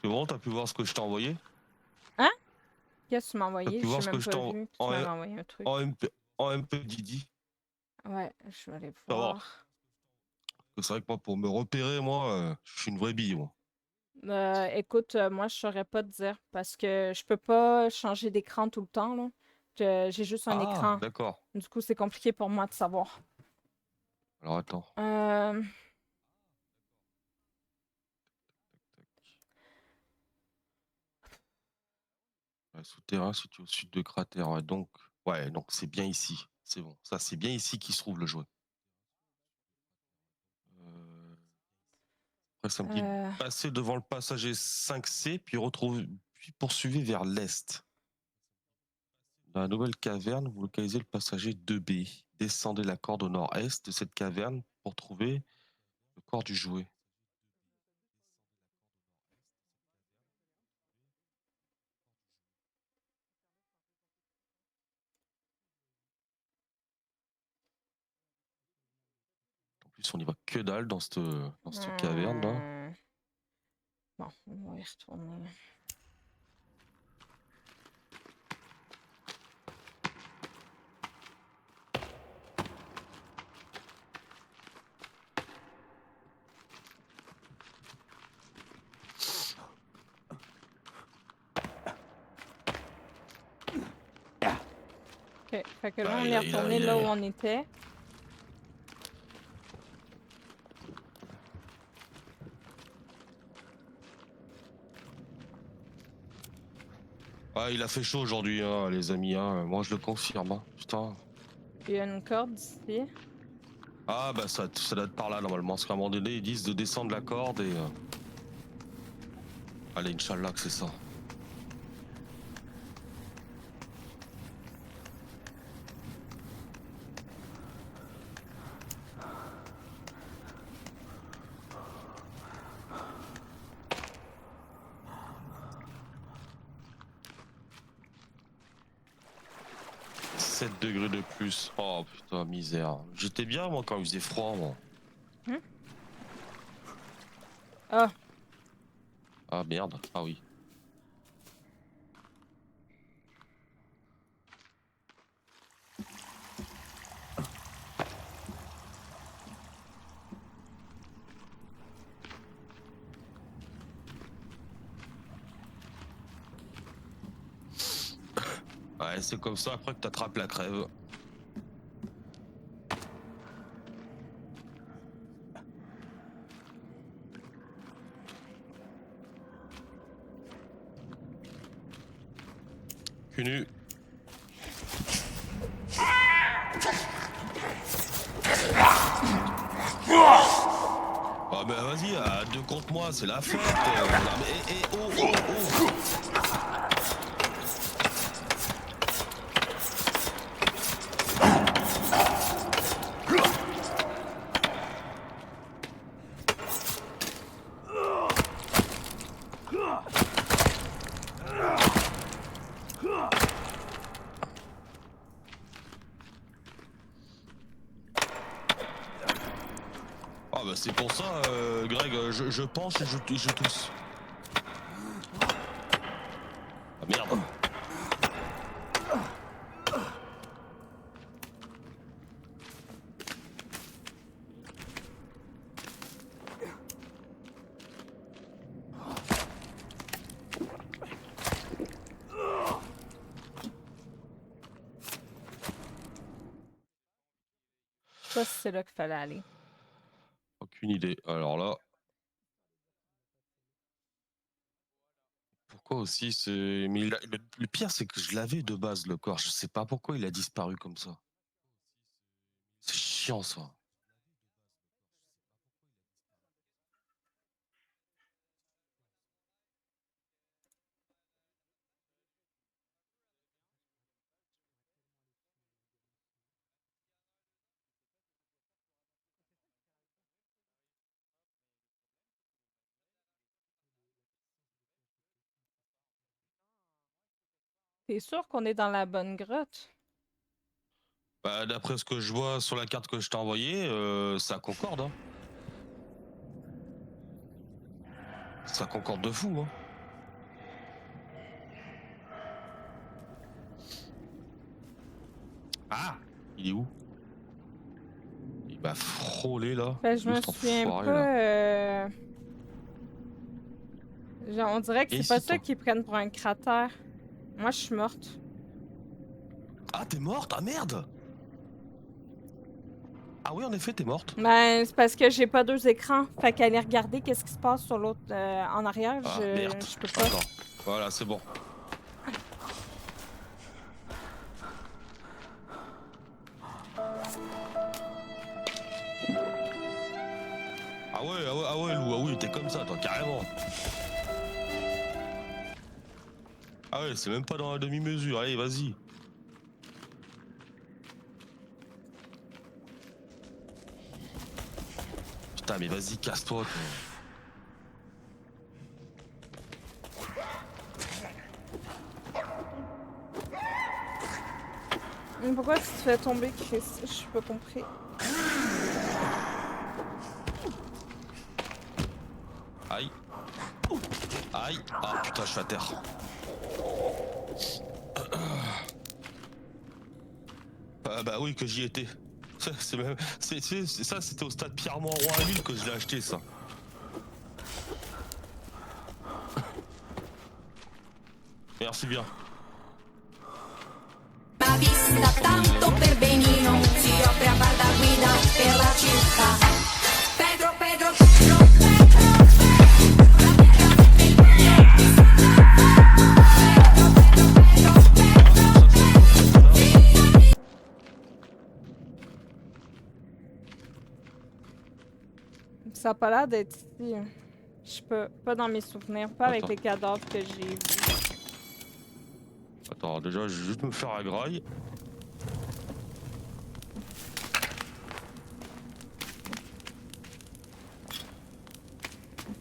C'est bon, t'as pu voir ce que je t'ai envoyé? Hein? Qu'est-ce que tu m'as T'as envoyé? pu J'ai voir ce que même je pas t'ai vu que tu en, m'avais envoyé un truc. en MP, en MP Didi? Ouais, je vais aller Ça va, voir. que c'est vrai que moi, pour me repérer, moi, je suis une vraie bille, moi. Écoute, moi, je saurais pas te dire parce que je peux pas changer d'écran tout le temps, là. J'ai juste un Ah, écran. d'accord. Du coup, c'est compliqué pour moi de savoir. Alors attends. Euh, Ouais, souterrain situé au sud de cratère. Ouais, donc c'est bien ici. C'est bon. Ça, c'est bien ici qu'il se trouve le jouet. Euh, Après, ça me dit euh, passer devant le passager 5C, puis poursuivez vers l'est. Dans la nouvelle caverne, vous localisez le passager 2B. Descendez la corde au nord-est de cette caverne pour trouver le corps du jouet. En plus, on y voit que dalle dans cette caverne-là. hmm. Bon, on va y retourner. OK. Fait que là, on Aïe, est aïe, retourné aïe, là où aïe. on était. Ah, il a fait chaud aujourd'hui, hein, les amis. Hein. Moi, je le confirme. Hein. Putain. Il y a une corde ici. Ah, bah ça doit être par là, normalement. Parce qu'à un moment donné, ils disent de descendre la corde et... Allez, Inch'Allah que c'est ça. « 7 degrés de plus. Oh, putain, misère. J'étais bien, moi, quand il faisait froid, moi. Hmm? Ah, Ah, merde. Ah oui. Ouais, c'est comme ça, après que t'attrapes la crève. Cul nu. Ah, bah vas-y, à deux contre moi, c'est la fête. Non, mais, oh, oh, oh. Ah, bah c'est pour ça, Greg, je pense et je tousse. Ah, merde. je sais pas si c'est là qu'il fallait aller. Aucune idée. Alors là, pourquoi aussi c'est. Mais le pire, c'est que je l'avais de base, le corps. Je sais pas pourquoi il a disparu comme ça. C'est chiant, ça. T'es sûr qu'on est dans la bonne grotte? Bah, d'après ce que je vois sur la carte que je t'ai envoyée, ça concorde, hein. Ça concorde de fou, hein. Ah! Il est où? Il est m'a frôlé là. Ben, je me L'autre souviens enfoiré là. pas. Genre, on dirait que Et c'est pas ici, ça toi. qu'ils prennent pour un cratère. Moi, je suis morte. Ah, t'es morte? Ah merde! Ah oui, en effet, t'es morte. Ben, c'est parce que j'ai pas deux écrans. Fait qu'aller regarder qu'est-ce qui se passe sur l'autre en arrière, Ah merde. je peux pas. Attends. Voilà, c'est bon. Ah ouais, ah ouais, ah ouais, Lou, ah oui, t'es comme ça, toi, carrément. Ah ouais, c'est même pas dans la demi-mesure. Allez, vas-y. Putain, mais vas-y, casse-toi, toi. Mais pourquoi tu te fais tomber, Chris? Je suis pas compris. Aïe. Aïe. Ah putain, je suis à terre. Ah bah oui, que j'y étais. C'est même, ça, c'était au stade Pierre-Mauroy à Lille que je l'ai acheté, ça. Merci bien. Ma vista tanto per benino, si offre a far da guida per la città. Pedro, Pedro, Pedro, Ça a pas l'air d'être ici. Je sais pas dans mes souvenirs, pas avec Attends, les cadavres que j'ai vus. attends, déjà, je vais juste me faire la graille.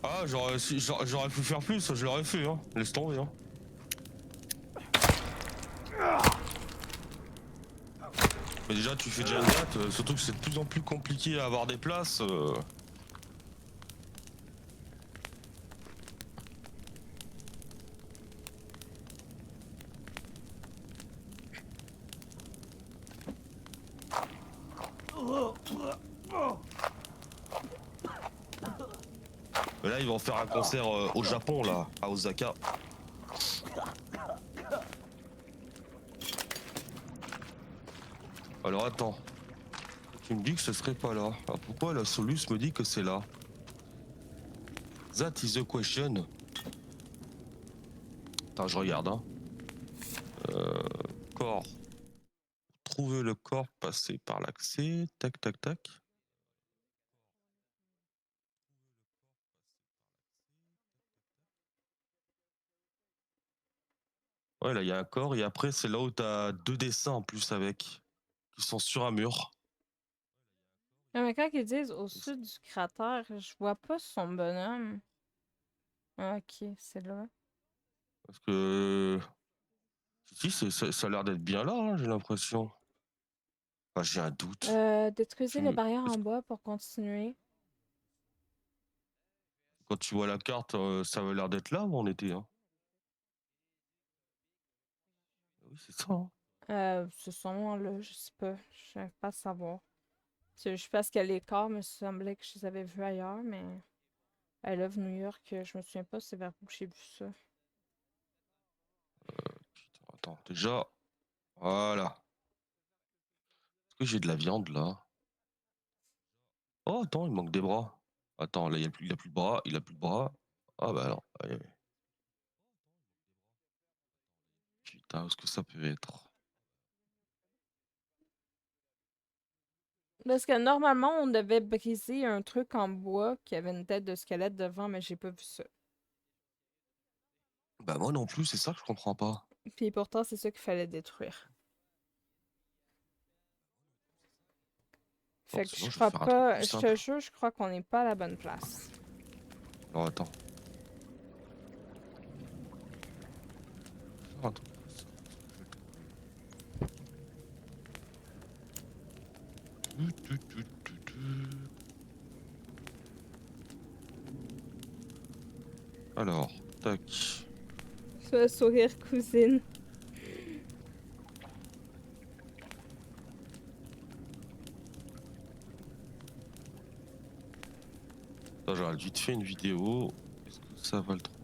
Ah, j'aurais pu faire plus, je l'aurais fait, hein. Laisse tomber, hein. Mais déjà, tu fais déjà une date, surtout que c'est de plus en plus compliqué à avoir des places. Mais là, ils vont faire un concert au Japon, là, à Osaka. Alors attends, tu me dis que ce serait pas là. Alors pourquoi la Solus me dit que c'est là? That is the question. Attends, je regarde, hein. Corps. Trouver le corps, passer par l'accès. Tac, tac, tac. Ouais, là, il y a un corps, et après, c'est là où t'as deux dessins en plus avec, qui sont sur un mur. Non, mais quand ils disent au sud du cratère, je vois pas son bonhomme. Ah, ok, c'est là. Parce que. Si, ça a l'air d'être bien là, hein, j'ai l'impression. Enfin, j'ai un doute. Détruisez Je les me- barrières parce en que bois pour continuer. quand tu vois la carte, ça avait l'air d'être là où on était, hein. Oui, c'est ça, hein. Ce sont là, je sais pas. Je n'arrive pas à savoir. C'est juste parce que les corps me semblait que je les avais vus ailleurs, mais I Love New York, je me souviens pas c'est vers où j'ai vu ça. Putain, attends, déjà. Voilà. Est-ce que j'ai de la viande là? Oh, attends, il manque des bras. Attends, là, il a plus de bras, il a plus de bras. Ah bah alors. Allez. Putain, où est-ce que ça peut être? Parce que normalement, on devait briser un truc en bois qui avait une tête de squelette devant, mais j'ai pas vu ça. Bah moi non plus, c'est ça que je comprends pas. Puis pourtant, c'est ça qu'il fallait détruire. Non, Fait que sinon je je vais crois faire un truc plus pas, je te simple. jure, je crois qu'on n'est pas à la bonne place. Alors attends. Faire un truc plus simple. Alors, tac. Fais sourire, cousine. Attends, j'aurais vite fait une vidéo. Est-ce que ça va le trouver?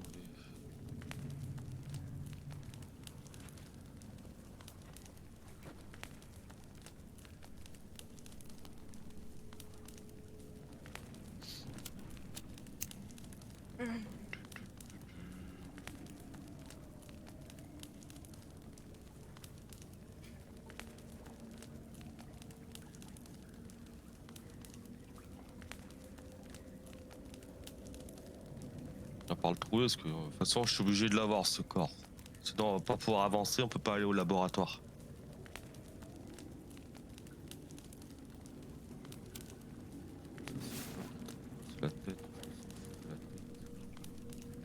On va pas le trouver parce que de toute façon je suis obligé de l'avoir ce corps. Sinon on va pas pouvoir avancer, on peut pas aller au laboratoire. C'est la tête.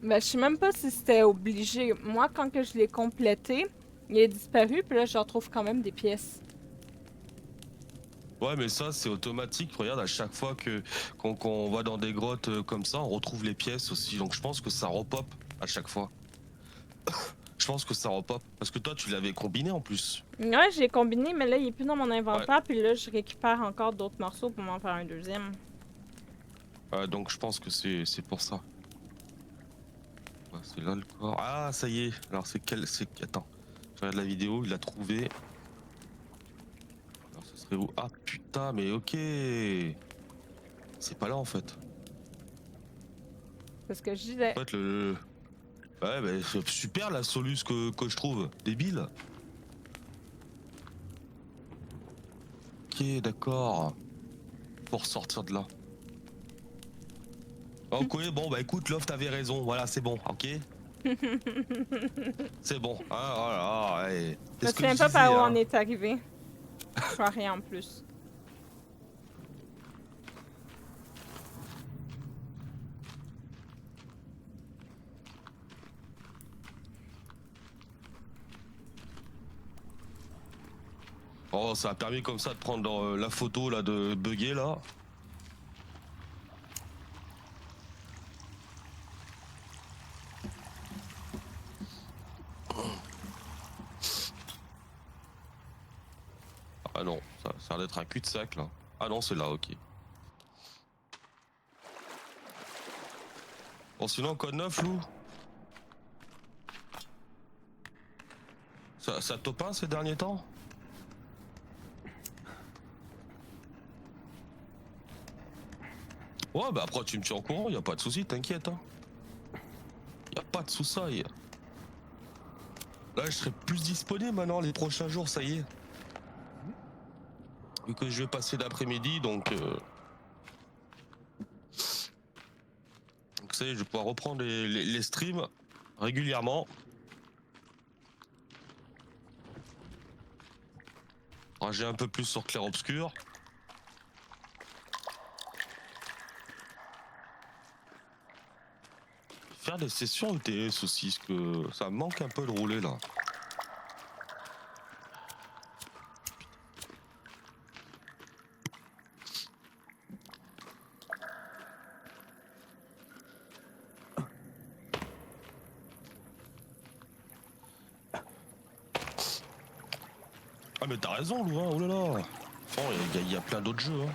Ben, je sais même pas si c'était obligé. Moi, quand que je l'ai complété, il est disparu, puis là, je retrouve quand même des pièces. Ouais, mais ça c'est automatique. Regarde, à chaque fois qu'on va dans des grottes comme ça, on retrouve les pièces aussi. Donc je pense que ça repop à chaque fois. Je pense que ça repop. Parce que toi tu l'avais combiné en plus. Ouais, j'ai combiné, mais là, il est plus dans mon inventaire, puis là, je récupère encore d'autres morceaux pour m'en faire un deuxième. Donc je pense que c'est pour ça. Ouais, c'est là le corps. Ah, ça y est. Alors c'est quel. Attends. Je regarde la vidéo, il l'a trouvé. Alors ce serait où? Ah putain, mais ok. C'est pas là en fait. C'est ce que je disais. En fait, le. Ouais, bah, c'est super la soluce que je trouve. Débile. Ok, d'accord. Pour sortir de là. Ok, bon, bah écoute, Love, t'avais raison. Voilà, c'est bon, ok? C'est bon. Ah, voilà, ouais. Je C'est me ce que souviens je pas disais, par où hein. on est arrivé. Je vois rien en plus. Oh, ça a permis comme ça de prendre la photo là de bugger là. Ah non, ça a l'air d'être un cul-de-sac là. Ah non, c'est là, ok. Bon, sinon, code 9, Lou. Ça te top 1 ces derniers temps? Ouais, bah après tu me tiens au courant, y a pas de souci, t'inquiète. Hein. Y a pas de souci. Là, je serai plus disponible maintenant les prochains jours, ça y est. Vu que je vais passer l'après-midi, donc ça y est, je vais pouvoir reprendre les streams régulièrement. J'ai un peu plus sur Clair Obscur. Faire des sessions ETS aussi, parce que ça me manque un peu de rouler là. Ah mais t'as raison Lou, hein, oh là là. Oh, y a plein d'autres jeux. Hein.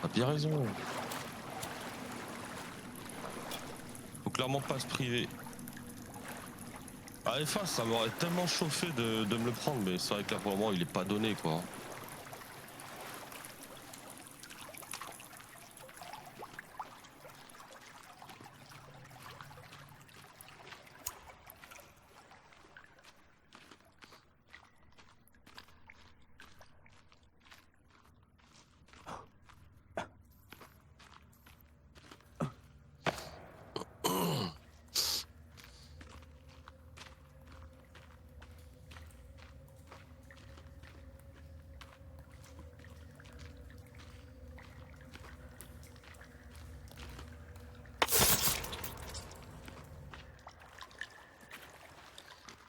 T'as bien raison. Faut clairement pas se priver. Ah F1 ça m'aurait tellement chauffé de me le prendre, mais c'est vrai que là pour le moment il est pas donné quoi.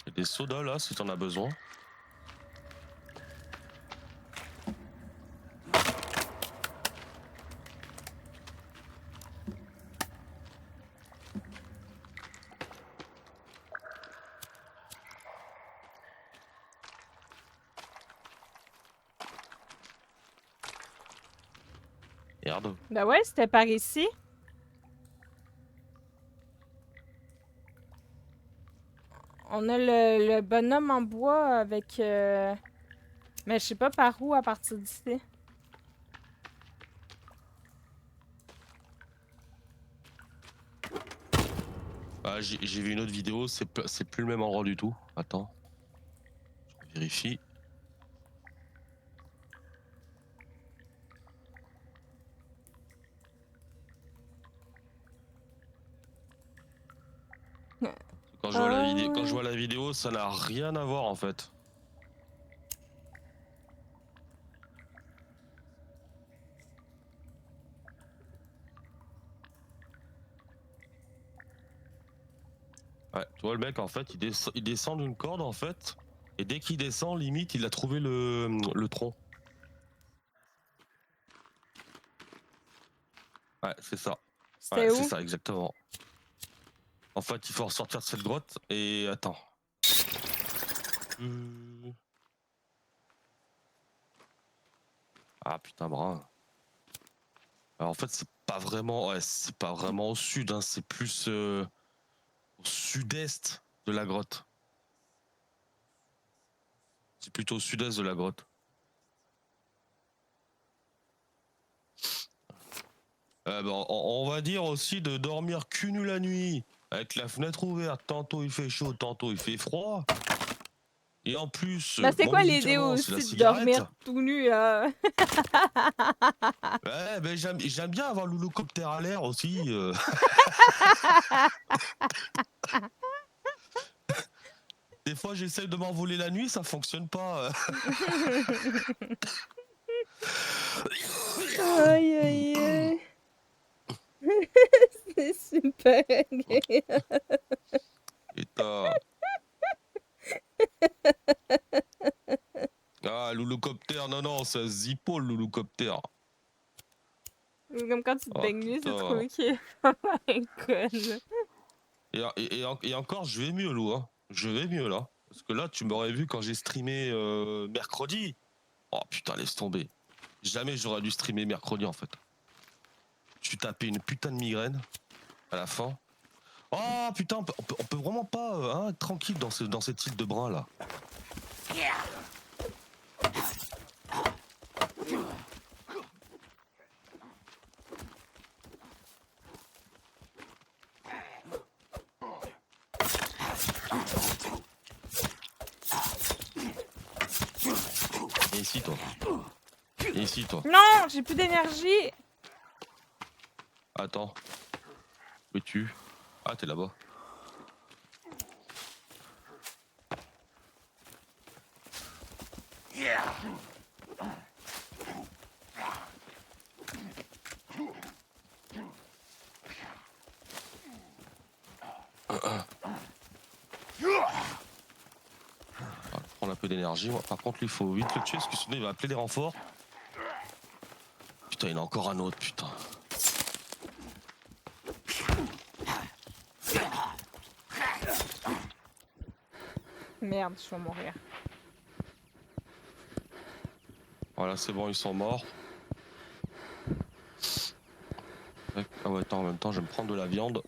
Il y a des sodas là si t'en as besoin. Merde. Ben ouais, c'était par ici. On a le bonhomme en bois avec... Mais je sais pas par où à partir d'ici. Ah, j'ai vu une autre vidéo, c'est plus le même endroit du tout. Attends. Je vérifie. Quand je vois la vidéo, quand je vois la vidéo, ça n'a rien à voir en fait. Ouais, tu vois le mec en fait, il descend d'une corde en fait, et dès qu'il descend, limite, il a trouvé le tronc. Ouais, c'est ça. Ouais, C'était c'est où? ça exactement. En fait, il faut ressortir de cette grotte et attends. Ah putain, brun. Alors en fait, c'est pas vraiment, ouais, c'est pas vraiment au sud, hein, c'est plus au sud-est de la grotte. C'est plutôt au sud-est de la grotte. On va dire aussi de dormir cul nu la nuit, avec la fenêtre ouverte. Tantôt il fait chaud, tantôt il fait froid. Et en plus, Ben c'est mon quoi l'idée médicament, c'est la aussi de cigarette. dormir tout nu, là? Ouais, ben j'aime bien avoir l'hélicoptère à l'air aussi. Des fois, j'essaye de m'envoler la nuit, ça fonctionne pas. Aïe, aïe, aïe. C'est super agréable. Et t'as... Ah, l'hélicoptère, non, non, c'est un Zippo, l'hélicoptère. C'est comme quand tu te Ah, baignes nu, c'est trop putain. ok. École. Et encore, je vais mieux, Lou. Hein. Je vais mieux, là. Parce que là, tu m'aurais vu quand j'ai streamé mercredi. Oh, putain, laisse tomber. Jamais j'aurais dû streamer mercredi, en fait. Je suis tapé une putain de migraine à la fin. Oh, putain, on peut vraiment pas être tranquille dans cette île de brun, là. Et ici, toi. Et ici, toi. Non, j'ai plus d'énergie. Attends. Où es-tu? Ah, t'es là-bas. On va prendre un peu d'énergie. Par contre, lui, il faut vite le tuer parce que sinon, il va appeler des renforts. Putain, il y en a encore un autre, putain. Merde, je vais mourir. Voilà, c'est bon, ils sont morts. Ah ouais, attends, en même temps, je vais me prendre de la viande.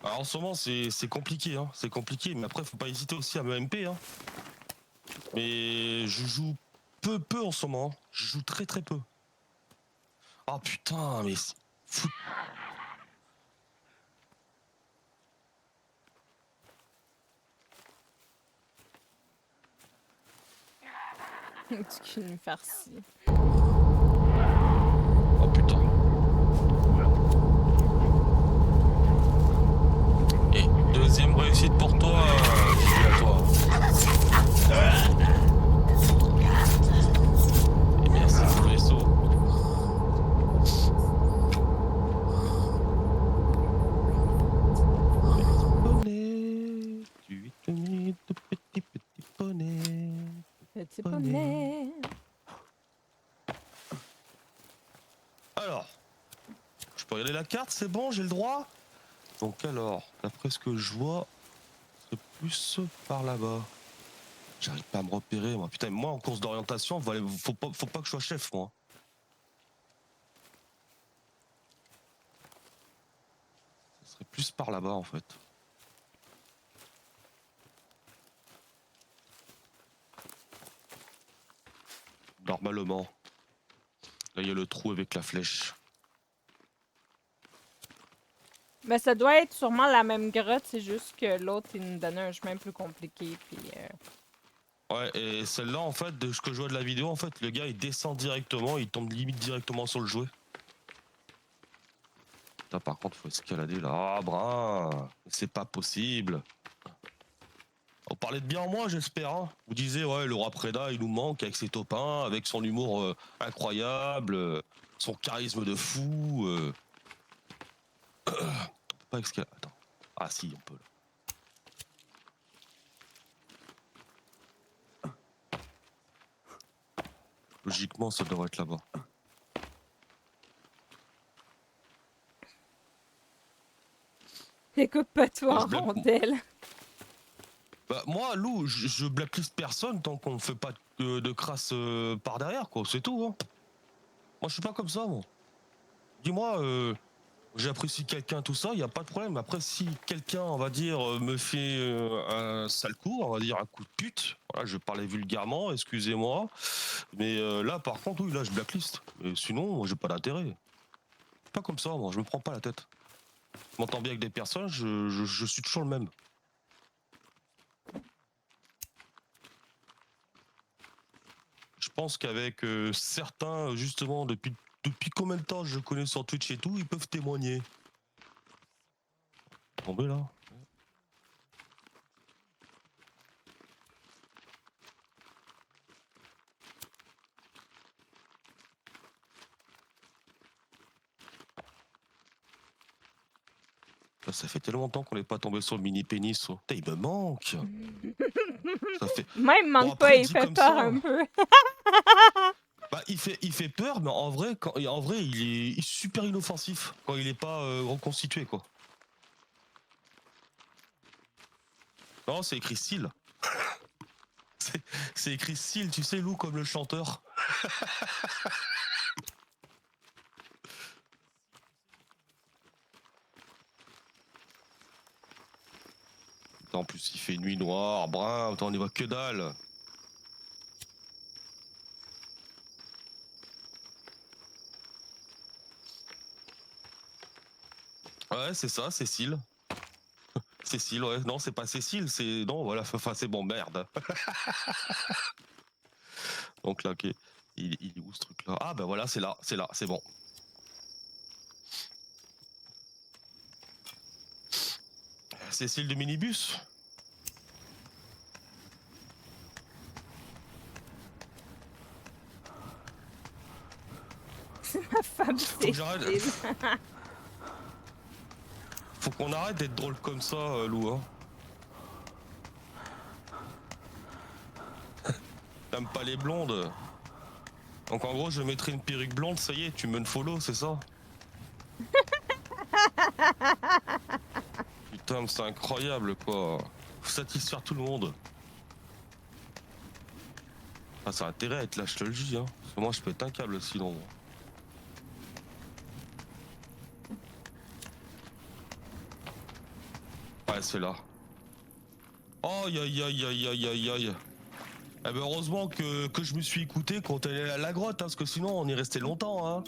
Alors, en ce moment, c'est compliqué, hein. C'est compliqué, mais après, faut pas hésiter aussi à me MP, hein. Mais je joue peu en ce moment. Je joue très peu. Ah putain, mais c'est fou. Tu me farci. Oh putain. Et deuxième réussite pour toi, à toi. Et merci pour le vaisseau. Poney, tu es né de petit poney. Petit poney. Alors, je peux regarder la carte, c'est bon, j'ai le droit. Donc alors, d'après ce que je vois, c'est plus par là-bas. J'arrive pas à me repérer, moi. Putain, moi, en course d'orientation, faut pas que je sois chef, moi. Ce serait plus par là-bas, en fait. Normalement. Là, il y a le trou avec la flèche. Mais ça doit être sûrement la même grotte, c'est juste que l'autre, il nous donnait un chemin plus compliqué, puis... Ouais, et celle-là, en fait, de ce que je vois de la vidéo, en fait, le gars, il descend directement, il tombe limite directement sur le jouet. Là, par contre, faut escalader, là. Ah, brun, c'est pas possible. On parlait de bien en moi, j'espère. Hein. Vous disiez, ouais, le roi Preda, il nous manque avec ses topins, avec son humour incroyable, son charisme de fou. On peut pas escalader. Attends. Ah, si, on peut, là. Logiquement, ça devrait être là-bas. Écoute pas toi en Je blague- rondelle. Bah, moi, Lou, je blacklist personne tant qu'on ne fait pas de crasse par derrière, quoi. C'est tout, hein. Moi, je suis pas comme ça, moi. Dis-moi, j'apprécie quelqu'un, tout ça, il n'y a pas de problème. Après, si quelqu'un, on va dire, me fait un sale coup, on va dire un coup de pute, voilà, je parlais vulgairement, excusez-moi. Mais là, par contre, oui, là, je blacklist. Et sinon, moi, j'ai pas d'intérêt. Pas comme ça, moi, je me prends pas la tête. Je m'entends bien avec des personnes, je suis toujours le même. Je pense qu'avec certains, justement, depuis combien de temps je connais sur Twitch et tout, ils peuvent témoigner. Tombé là. Ça fait tellement longtemps qu'on n'est pas tombé sur le mini pénis. Oh. Putain, il me manque. Ça fait. Moi, il me manque Bon, pas, après, il dit fait comme peur ça. un peu. Bah, il fait peur, mais en vrai, il est super inoffensif quand il est pas reconstitué, quoi. Non, c'est écrit style. C'est écrit style, tu sais, Lou, comme le chanteur. En plus, il fait nuit noire, brun, autant on y voit que dalle. Ouais, c'est ça, Cécile. Cécile, ouais. Non, c'est pas Cécile, c'est. Non, voilà, enfin, c'est bon, merde. Donc là, ok. Il est où ce truc-là? Ah, ben voilà, c'est là, c'est bon. Cécile de minibus? Ma femme, Faut que c'est j'arrête. style. Faut qu'on arrête d'être drôle comme ça, Lou. Hein. T'aimes pas les blondes? Donc en gros, je mettrai une perruque blonde, ça y est, tu me follow, c'est ça? Putain, mais c'est incroyable, quoi. Faut satisfaire tout le monde. Ah, ça a intérêt à être là, je te le dis, hein. Parce que moi, je pète un câble sinon. Ouais, c'est là. Aïe, aïe, aïe, aïe, aïe, aïe, aïe. Eh ben heureusement que je me suis écouté quand elle est à la grotte, hein, parce que sinon on y restait longtemps. Hein.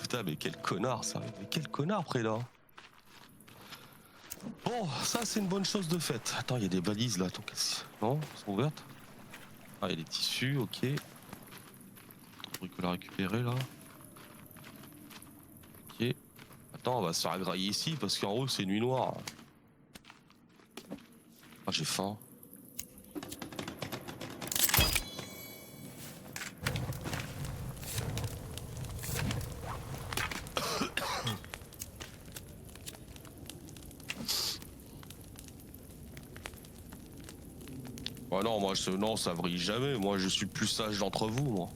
Putain, mais quel connard ça. Mais quel connard, Preda. Bon, ça c'est une bonne chose de faite. Attends, il y a des balises là. Attends, non, elles sont ouvertes. Ah, il y a des tissus, ok. Truc qu'on a récupéré là. Ok. Attends, on va se faire agrailler ici parce qu'en haut c'est nuit noire. Ah, j'ai faim. Ah non, moi, non, ça vrille jamais. Moi, je suis le plus sage d'entre vous, moi.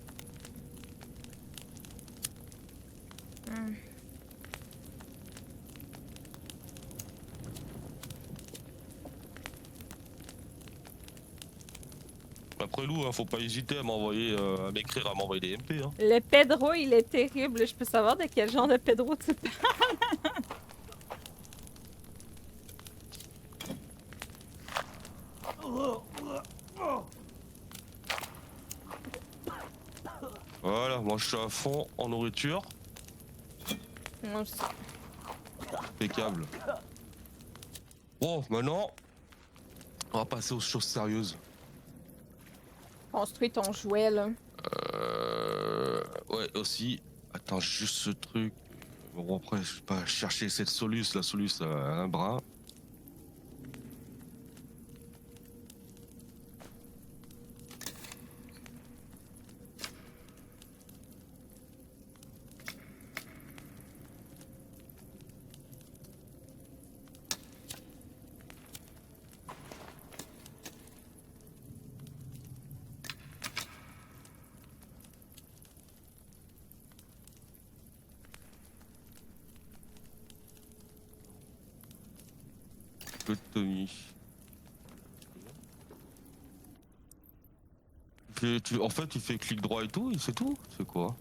après Lou, hein, faut pas hésiter à m'envoyer, à m'écrire, à m'envoyer des MP. Hein. Le Pedro, il est terrible. Je peux savoir de quel genre de Pedro tu parles? Voilà, moi je suis à fond en nourriture. Moi aussi. Impeccable. Bon, maintenant, on va passer aux choses sérieuses. Construis ton jouet, là. Ouais, aussi. Attends, juste ce truc. Bon, après, je vais pas chercher cette Solus, la Solus à un bras. Peu de Tommy. En fait, tu fais clic droit et tout, et c'est tout? C'est quoi?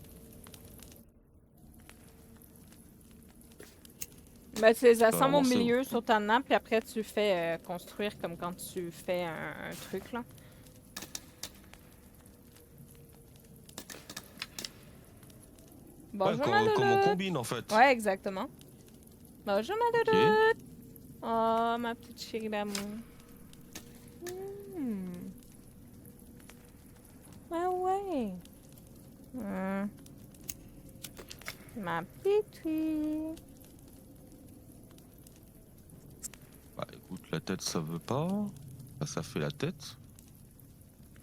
Ben, tu les Ça va assembles au avancer, milieu sur ta nappe, puis après tu fais construire comme quand tu fais un truc, là. Bonjour, ma comme on doudoute. combine en fait. Ouais, exactement. Bonjour, ma Ok. doudoute. Oh, ma petite chérie d'amour. Ah ouais. Ma petite fille. Bah écoute, la tête ça veut pas. Ça fait la tête.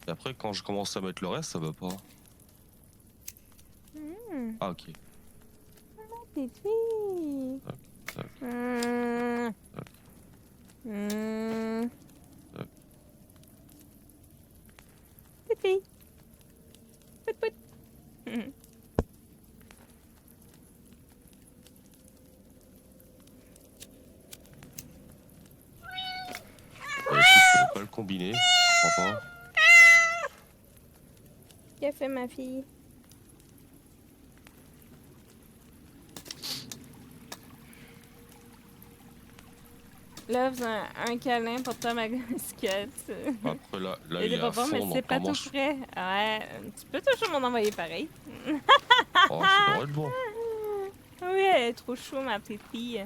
Et après, quand je commence à mettre le reste, ça veut pas. Ah, ok. Ma petite fille. Tac. Petite fille. Pout pout. Écoute, je peux pas le combiner. Je comprends pas. Qu'a fait ma fille? Là, faisant un câlin pour toi, ma biscuite. Après, là, Il il est est pas à bon, mais fond, c'est donc pas tout normalement, je... frais. Ouais, tu peux toujours m'en envoyer pareil. Oh, ça devrait être bon. Oui, elle est trop chou, ma petite fille.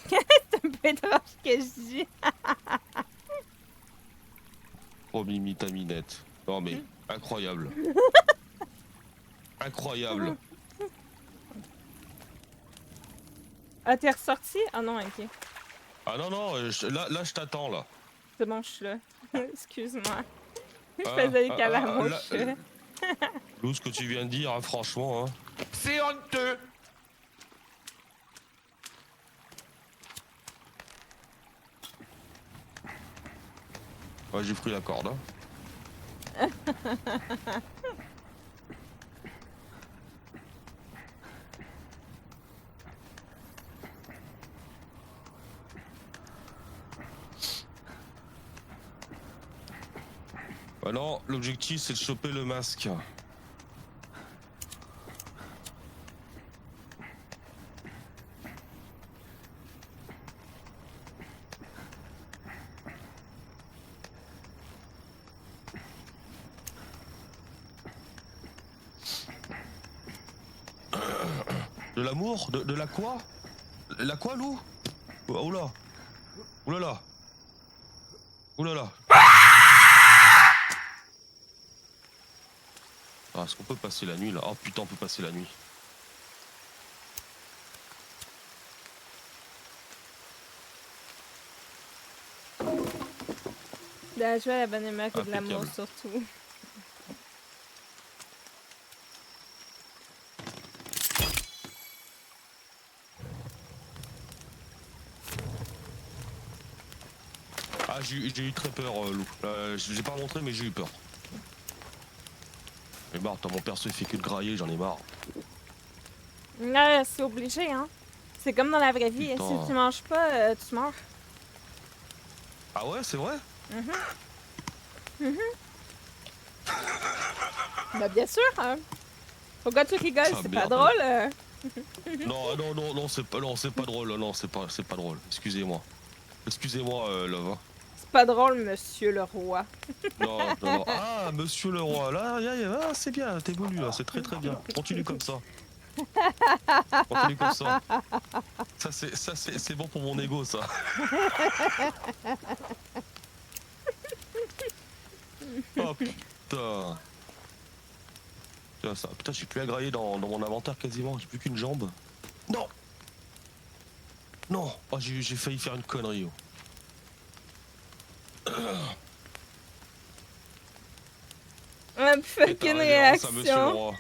C'est un peu étrange que je dis. Oh, Mimi, ta minette. Non, mais incroyable. Incroyable. Ah, t'es ressorti? Ah non, ok. Ah non, non, là, je t'attends, là. C'est bon, je suis là. Excuse-moi. Je Ah, faisais des câlins à mon là, chat. Lou, ce que tu viens de dire, hein, franchement, hein. C'est honteux. Ouais, j'ai pris la corde, hein. Bah non, l'objectif c'est de choper le masque. De l'amour? De la quoi? La quoi, Lou? Oula! Oulala! Oulala! Ah, est-ce qu'on peut passer la nuit là? Oh putain, on peut passer la nuit. De la joie, la bonne humeur et de l'amour Impeccable. surtout. Ah, j'ai eu très peur, Lou. J'ai pas montré, mais j'ai eu peur. J'ai marre, mon perso il fait que de grailler, j'en ai marre. Ouais, c'est obligé, hein. C'est comme dans la vraie vie. Putain. Si tu manges pas, tu meurs. Ah ouais, c'est vrai? Bah bien sûr, hein. Pourquoi tu rigoles? Ça C'est pas merde. drôle? Non, non, non, non, c'est pas drôle. Non, c'est pas drôle. Excusez-moi. Excusez-moi, Love. Hein. C'est pas drôle, monsieur le roi. Non, non, non. Ah, monsieur le roi, là, ah, c'est bien, t'évolues, là, c'est très très bien. Continue comme ça. Continue comme ça. C'est bon pour mon ego, ça. Oh putain. Putain, ça. Putain, j'ai plus à grailler dans mon inventaire quasiment. J'ai plus qu'une jambe. Non. Non. Oh, j'ai failli faire une connerie. Oh. Fucking Quelle révérence à monsieur le réaction. roi.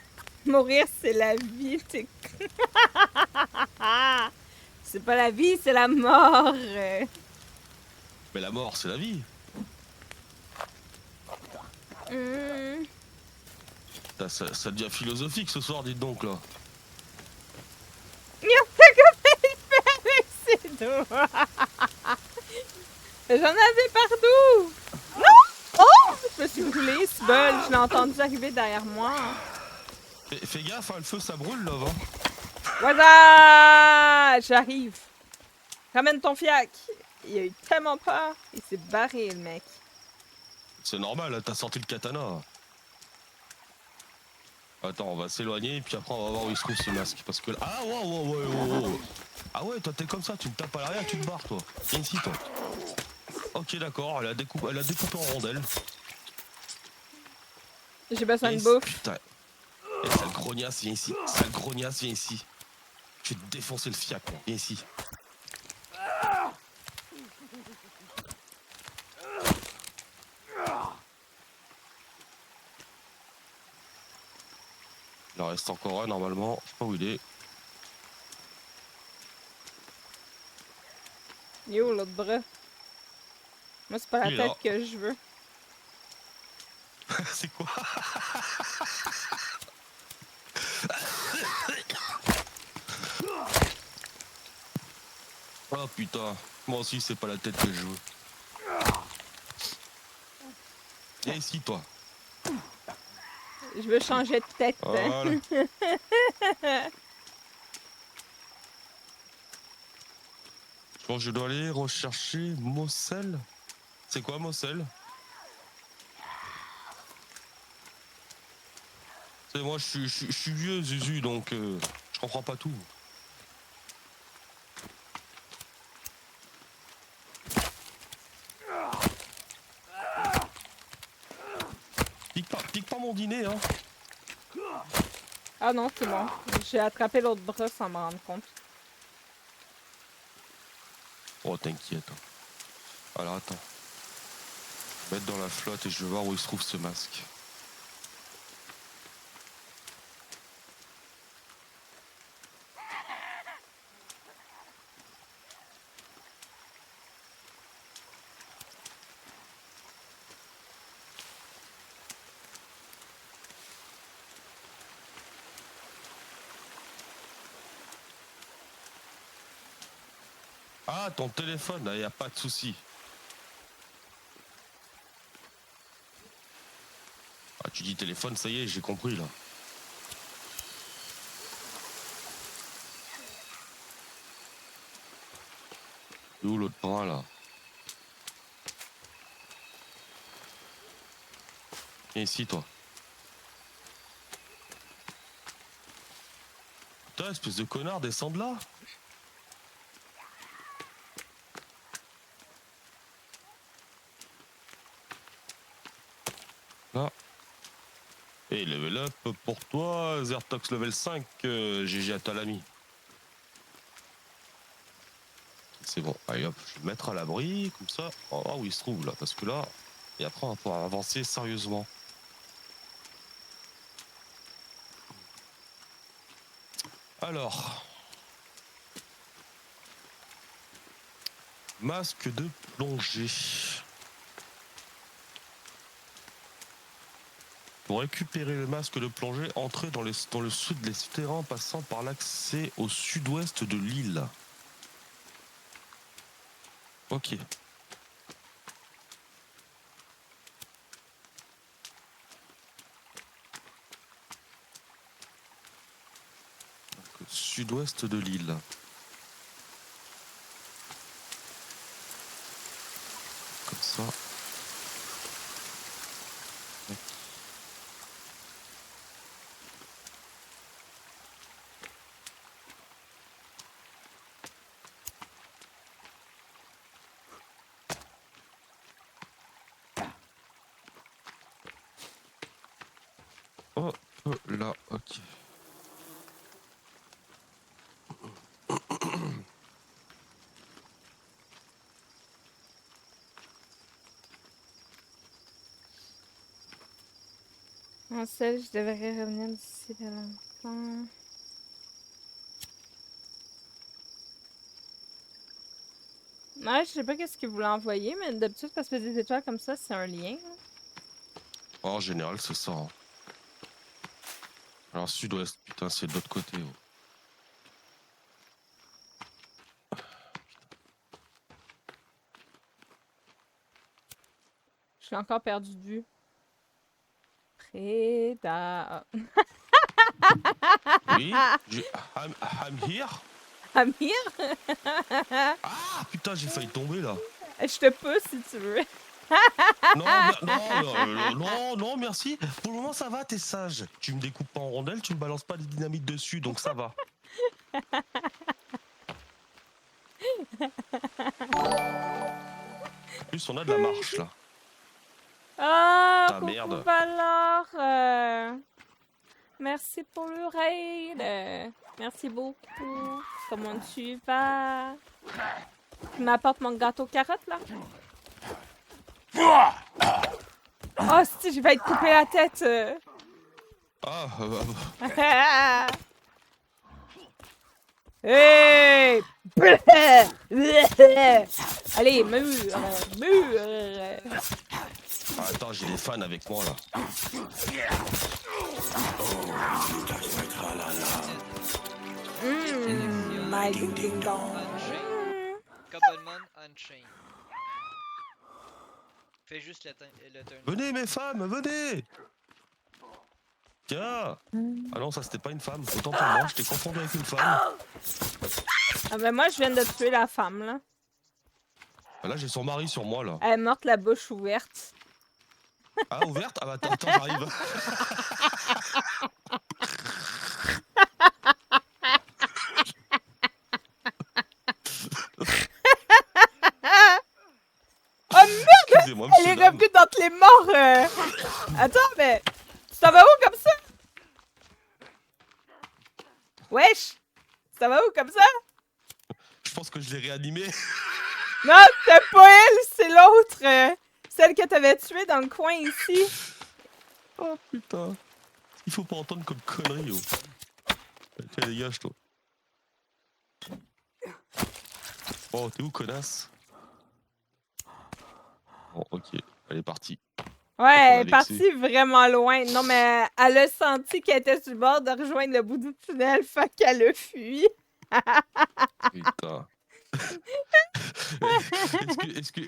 Mourir, c'est la vie. C'est pas la vie, c'est la mort. Mais la mort, c'est la vie. Putain, ça devient philosophique ce soir, dites donc, là. C'est doux. J'en avais partout. Non! Oh! Je me suis brûlée, c'est bol. Je l'ai entendu arriver derrière moi. Fais gaffe, hein, le feu, ça brûle, là, hein. Voilà! J'arrive. Ramène ton fiac. Il a eu tellement peur. Il s'est barré, le mec. C'est normal, là, t'as sorti le katana. Attends, on va s'éloigner, et puis après, on va voir où il se trouve ce masque. Parce que là... Ah, wow. Ah ouais, toi, t'es comme ça, tu me tapes à l'arrière, tu te barres, toi. Viens ici, toi. Ok, d'accord, elle a découpé en rondelles. J'ai besoin de Et bouffe. putain. Et sale grognasse, viens ici. Sale grognasse, viens ici. Je vais te défoncer le fiac, moi. Viens ici. Il en reste encore un, normalement. Je sais pas où il est. Il est où l'autre bras? Moi, c'est pas la Il est là. tête que je veux. C'est quoi? Oh putain. Moi aussi, c'est pas la tête que je veux. Viens ici, toi. Je veux changer de tête. Voilà. Je pense que je dois aller rechercher Moselle. C'est quoi Moselle? C'est moi, je suis vieux, Zuzu, donc je comprends pas tout. Pique pas mon dîner, hein. Ah non, c'est bon. J'ai attrapé l'autre bras sans m'en rendre compte. Oh, t'inquiète. Alors, attends. Je vais mettre dans la flotte et je vais voir où il se trouve ce masque. Ah, ton téléphone, il n'y a pas de souci. Ah, tu dis téléphone, ça y est, j'ai compris là. Où l'autre bras là? Viens ici, toi. Putain, espèce de connard, descends de là. Là. Et level up pour toi, Zertox level 5, GG à ta l'ami. C'est bon, allez hop, je vais me mettre à l'abri, comme ça. On va voir où il se trouve là, parce que là, et après on va pouvoir avancer sérieusement. Alors. Masque de plongée. Pour récupérer le masque de plongée, entrez dans le sud des souterrains passant par l'accès au sud-ouest de l'île. Ok. sud-ouest de l'île. Comme ça. Oh, là, ok. En seul, je devrais revenir d'ici là longtemps. Ouais, je sais pas qu'est-ce qu'il voulait envoyer, mais d'habitude, quand ça fait des étoiles comme ça, c'est un lien. Là. En général, c'est ça. Hein. Alors, sud-ouest, putain, c'est de l'autre côté. Oh. Je suis encore perdu de vue. Préda. Oui, I'm here. Amir? Ah, putain, j'ai failli tomber là. Je te pousse si tu veux. Non, non, merci. Pour le moment, ça va, t'es sage. Tu me découpes pas en rondelles, tu me balances pas des dynamites dessus, donc ça va. En plus, on a de la marche là. Ah, Ah, coucou merde. Valor. Merci pour le raid. Merci beaucoup. Comment tu vas? Tu m'apportes mon gâteau carotte là? Oh, si, je vais être coupé la tête. Ah, Hey! Allez, mûr! attends, j'ai des fans avec moi là. My ding dong. Unchained. Cobblemon Unchained. Fais juste le turn. Venez mes femmes, venez. Tiens. Ah non, ça c'était pas une femme. Autant pour moi, je t'ai confondu avec une femme. Ah ben moi, je viens de tuer la femme, là. Là, j'ai son mari sur moi là. Elle est morte la bouche ouverte. Ah, ouverte? Ah bah attends, j'arrive. Oh merde! Excusez-moi, Elle monsieur. est revenue d'entre les morts! Attends, mais... Tu t'en vas où comme ça? Wesh! Tu t'en vas où comme ça? Je pense que je l'ai réanimé. Non, c'est pas elle, c'est l'autre! Celle que t'avais tuée dans le coin ici. Oh putain. Il faut pas entendre comme connerie, oh. Tiens, dégage, toi. Oh, t'es où, connasse? Bon, ok. Elle est partie. Ouais, elle est Alexis. partie vraiment loin. Non, mais elle a senti qu'elle était sur le bord de rejoindre le bout du tunnel, fait qu'elle a fui. Putain. Est-ce que.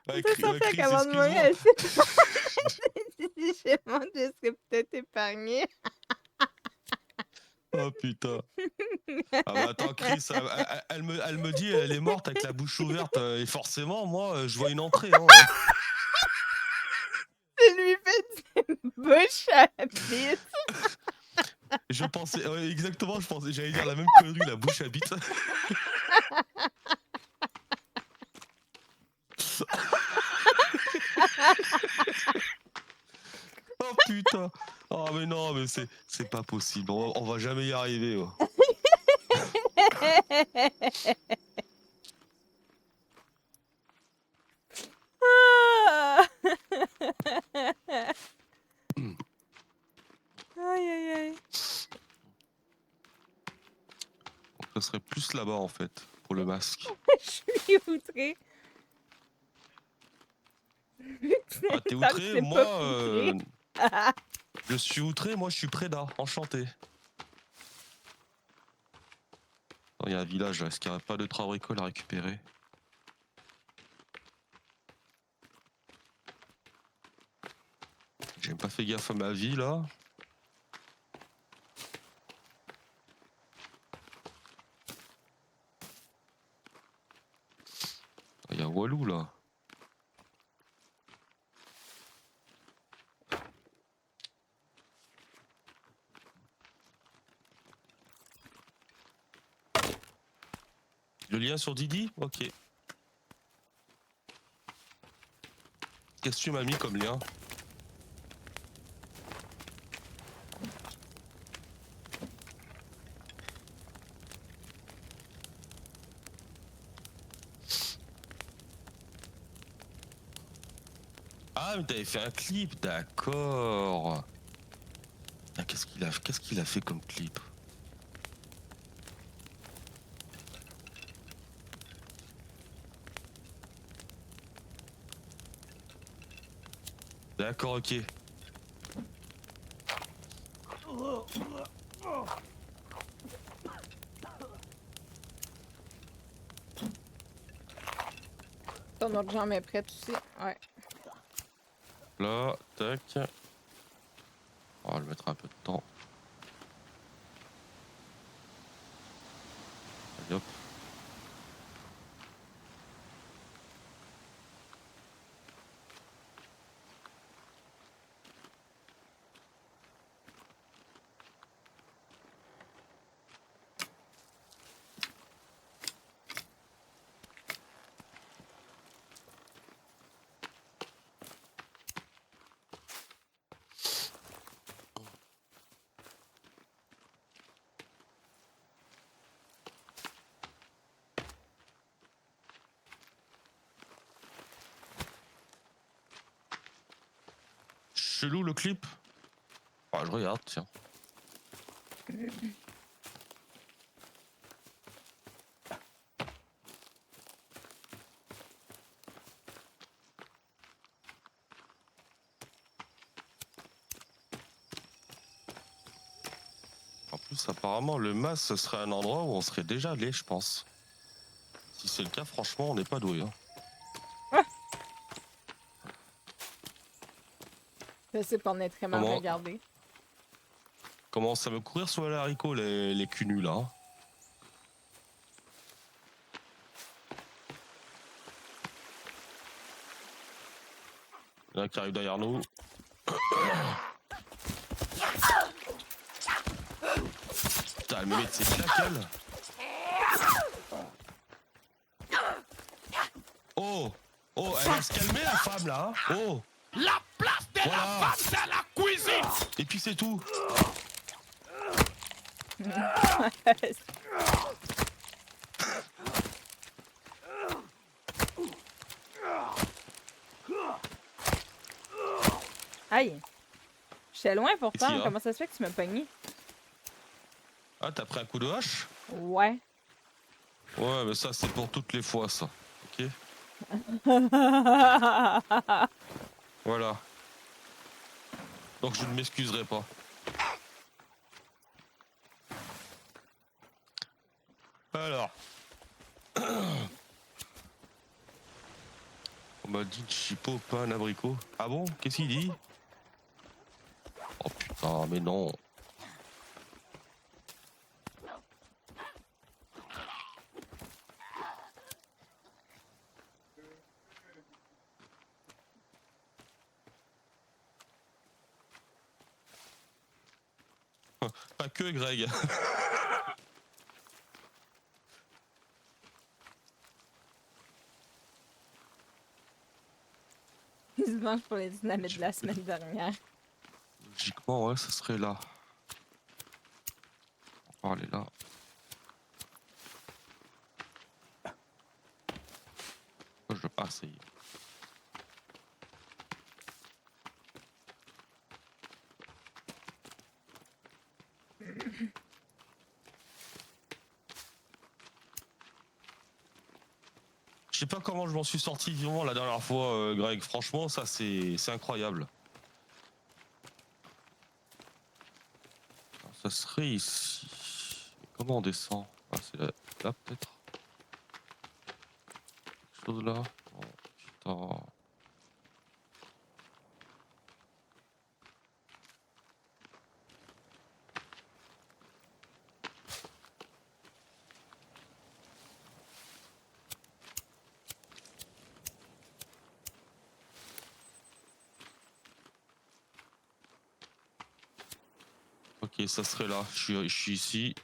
C'est ça fait qu'avant de mourir, elle s'est dit, j'ai demandé, je serais peut-être épargnée. Oh putain. Ah bah attends, Chris, elle me dit elle est morte avec la bouche ouverte et forcément, moi, je vois une entrée. Hein. Je lui fais des bouches à bite. Je pensais, ouais, exactement, j'allais dire la même connerie, la bouche à bite. Oh putain. Oh mais non, mais c'est pas possible. On va jamais y arriver. Oh. Ah. Aïe aïe aïe. Donc, ça serait plus là-bas en fait, pour le masque. Je suis outrée. Ah, t'es Tant que outré? c'est Moi, pas outré. je suis outré, moi je suis Préda, enchanté. Il y a un village là, est-ce qu'il n'y a pas de travaux agricoles à récupérer? J'ai pas fait gaffe à ma vie là. relou là. Le lien sur Didi? Ok. Qu'est-ce que tu m'as mis comme lien? Ah, mais t'avais fait un clip, d'accord. Ah, qu'est-ce qu'il a fait comme clip? D'accord, ok. Ton autre jambe est prête aussi. Ouais. Là, tac. On va le mettre un peu de temps. Allez hop. Chelou le clip. Ah, je regarde, tiens. En plus, apparemment, le mas, ce serait un endroit où on serait déjà allé, je pense. Si c'est le cas, franchement, on n'est pas doué. Hein. Je sais pas, on est très mal Comment regardé. Commence à me courir sur les haricots, les culs nus, là. Hein. Il y en a qui arrive derrière nous. Putain, elle me met de ses claques, elle. Oh! Oh, elle va se calmer, la femme, là. Hein. Oh! La place de Voilà. la femme, c'est la cuisine. Et puis c'est tout. Aïe! J'étais loin Qu'est-ce qu'il y pourtant. a? Comment ça se fait que tu m'as pogné? Ah, t'as pris un coup de hache? Ouais. Ouais, mais ça, c'est pour toutes les fois, ça. Ok? Voilà. Donc je ne m'excuserai pas. Alors. On m'a dit chipot, pas un abricot. Ah bon? Qu'est-ce qu'il dit? Oh putain, mais non. Pas que Greg. Ils se mangent pour les dynamites de la semaine dernière. Logiquement, ouais, ça serait là. On va aller là. Je vais pas essayer. Je sais pas comment je m'en suis sorti vivant la dernière fois, Greg. Franchement, ça c'est incroyable. Alors, ça serait ici. Comment on descend? Ah, c'est là, là peut-être. Quelque chose là. Oh, putain. Ok, ça serait là. Je suis ici.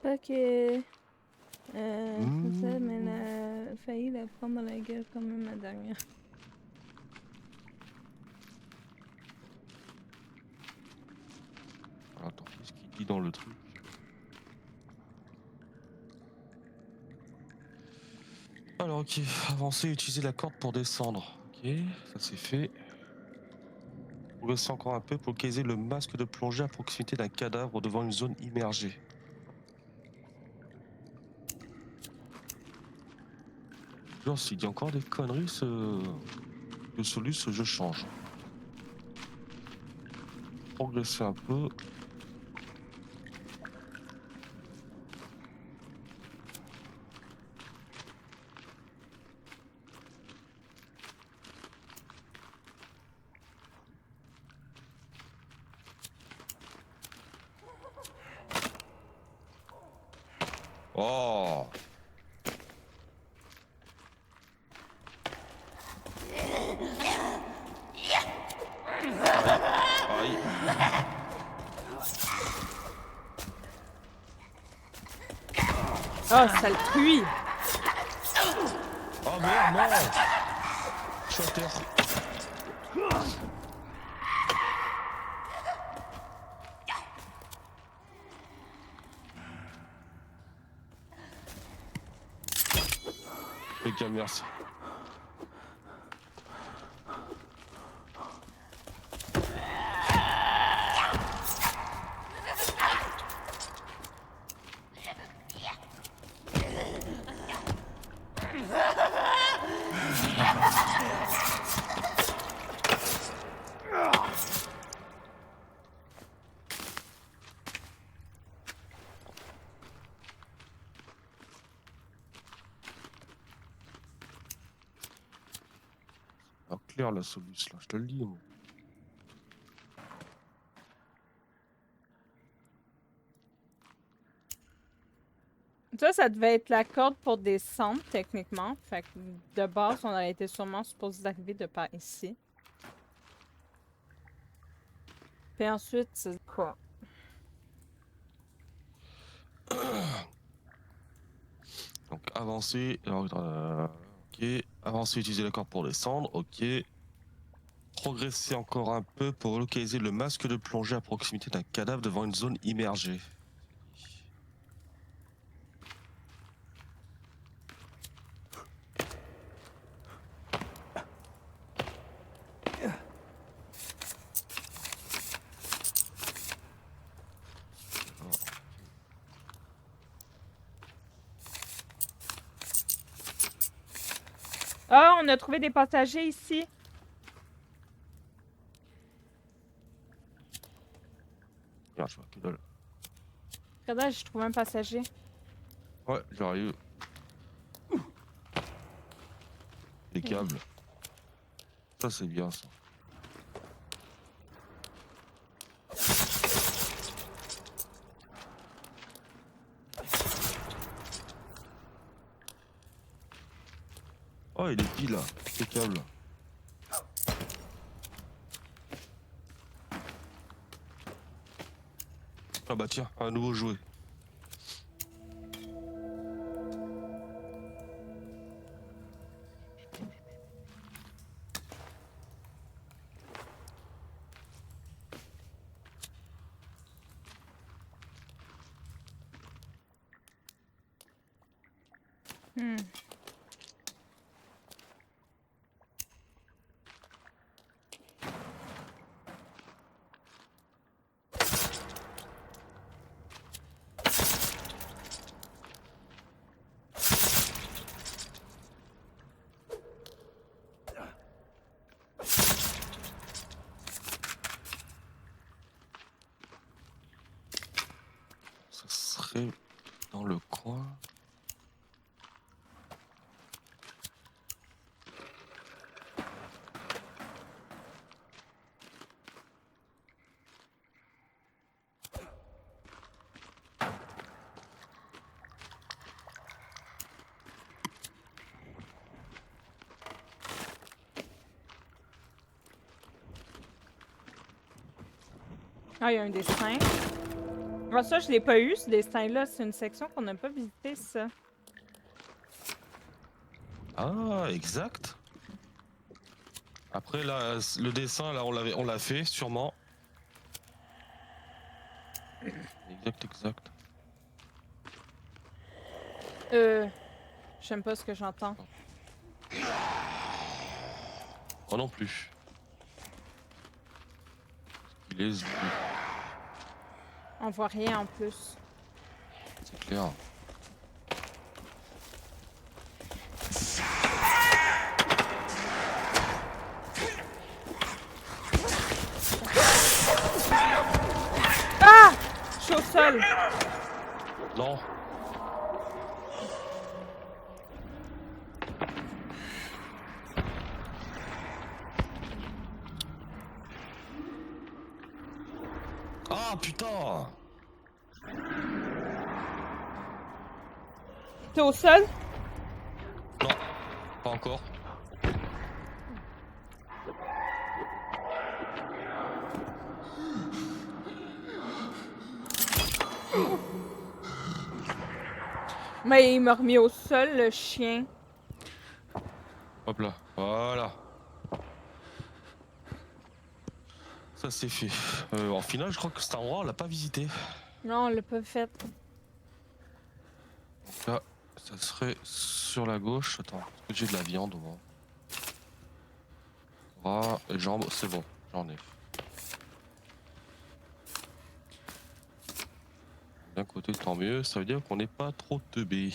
Pas que. Comme ça, mais elle a failli la prendre dans la gueule quand même la dernière. Attends, qu'est-ce qu'il dit dans le truc? Alors, ok. Avancer et utiliser la corde pour descendre. Ok, ça c'est fait. Progresser encore un peu pour localiser le masque de plongée à proximité d'un cadavre devant une zone immergée. Genre, s'il dit encore des conneries, le Solus, je change. Progresser un peu. Oh! Aïe, aïe. Oh, sale truie! Oh merde, non! Je suis à terre. Ok, merci. Alors, clair la Solus là, je te le dis. Moi. Ça devait être la corde pour descendre, techniquement. Fait que de base, on aurait été sûrement supposé d'arriver de par ici. Puis ensuite, c'est quoi? Donc avancer, alors, ok, avancer, utiliser la corde pour descendre, ok. Progresser encore un peu pour localiser le masque de plongée à proximité d'un cadavre devant une zone immergée. Ah, on a trouvé des passagers ici! Regarde, je vois que dalle. Regardez, j'ai trouvé un passager. Ouais, j'arrive. Les câbles. Ça, c'est bien, ça. Oh, il est pile, là. Les câbles. Ah bah tiens, un nouveau jouet. Hmm. Ça serait dans le coin. Ah, il y a un dessin. Ah, ça, je l'ai pas eu, ce dessin-là. C'est une section qu'on n'a pas visitée, ça. Ah, exact. Après, là, le dessin, là, on l'a fait, sûrement. Exact. J'aime pas ce que j'entends. Oh non plus. Il est On voit rien en plus. c'est clair. Ah! Je suis au sol. Non. Ah putain! T'es au sol? Non, pas encore. Mais il m'a remis au sol, le chien. Hop là, voilà. Ça c'est fait. En finale, je crois que cet endroit, on l'a pas visité. Non, on l'a pas fait. Donc là, ça serait sur la gauche. Attends, est-ce que j'ai de la viande au moins? Bras et jambes, c'est bon, j'en ai. D'un côté, tant mieux, ça veut dire qu'on n'est pas trop teubé.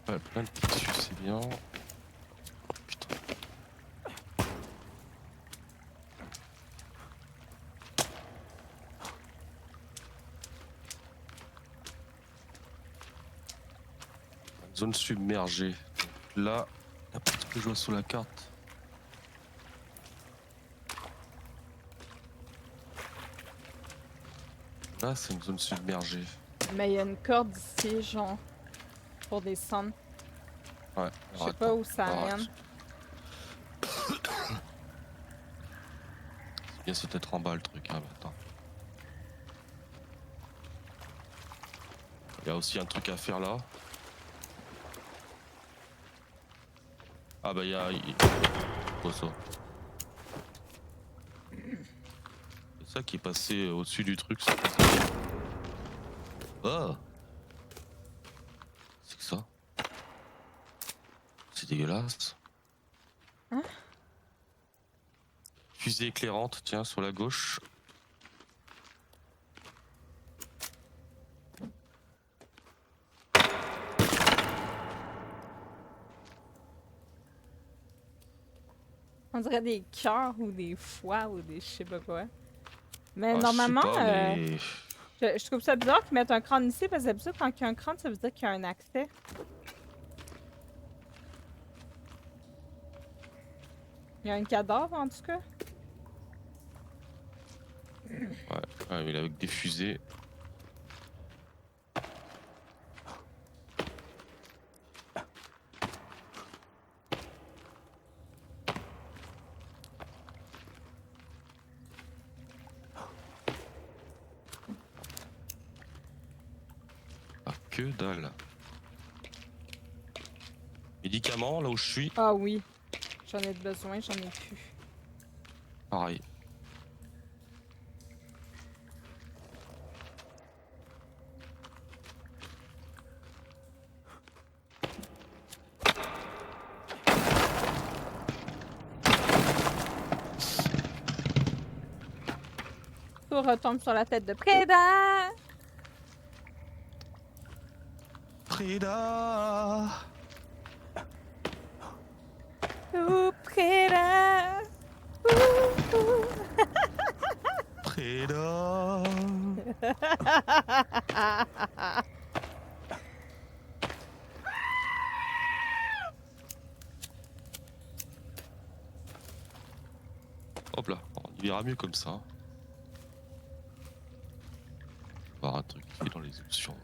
Ouais, plein de tissus, c'est bien. Putain. Zone submergée. Donc là, d'après ce que je vois sur la carte. Là, c'est une zone submergée. Mais il y a une corde ici, genre, pour descendre. Ouais. Je sais pas où ça amène. C'est bien, c'est peut-être en bas le truc. Hein, attends. Il y a aussi un truc à faire là. Ah bah il y a... Quoi ça? C'est ça qui est passé au-dessus du truc. Ça. Oh! C'est que ça? C'est dégueulasse. Hein? Fusée éclairante, tiens, sur la gauche. On dirait des cœurs ou des foies ou des je sais pas quoi. Mais Ah, normalement, je sais pas, mais... je trouve ça bizarre qu'ils mettent un crâne ici parce que d'habitude, quand il y a un crâne, ça veut dire qu'il y a un accès. Il y a un cadavre en tout cas. Ouais, mais avec des fusées. Ah, que dalle. Médicaments, là où je suis, Ah oui, j'en ai besoin, j'en ai plus. pareil. Tout retombe sur la tête de Préda. Frida! Tout Préda. Frida! Hop là, il ira mieux comme ça. On va voir un truc qui est dans les options.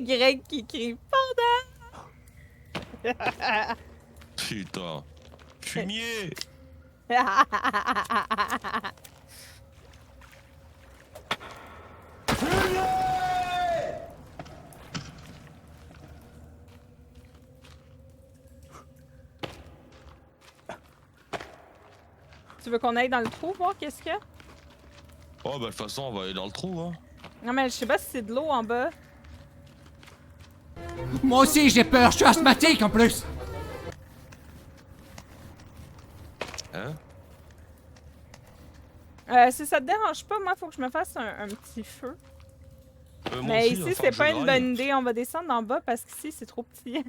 Greg qui crie Putain. Fumier. Tu veux qu'on aille dans le trou voir qu'est-ce qu'il y a? Oh bah de toute façon on va aller dans le trou hein. Non mais je sais pas si c'est de l'eau en bas. Moi aussi j'ai peur, je suis asthmatique en plus. Hein? Si ça te dérange pas, moi faut que je me fasse un petit feu. Moi Mais aussi, ici il va c'est falloir pas que je une graille. bonne idée, on va descendre en bas parce qu'ici c'est trop petit.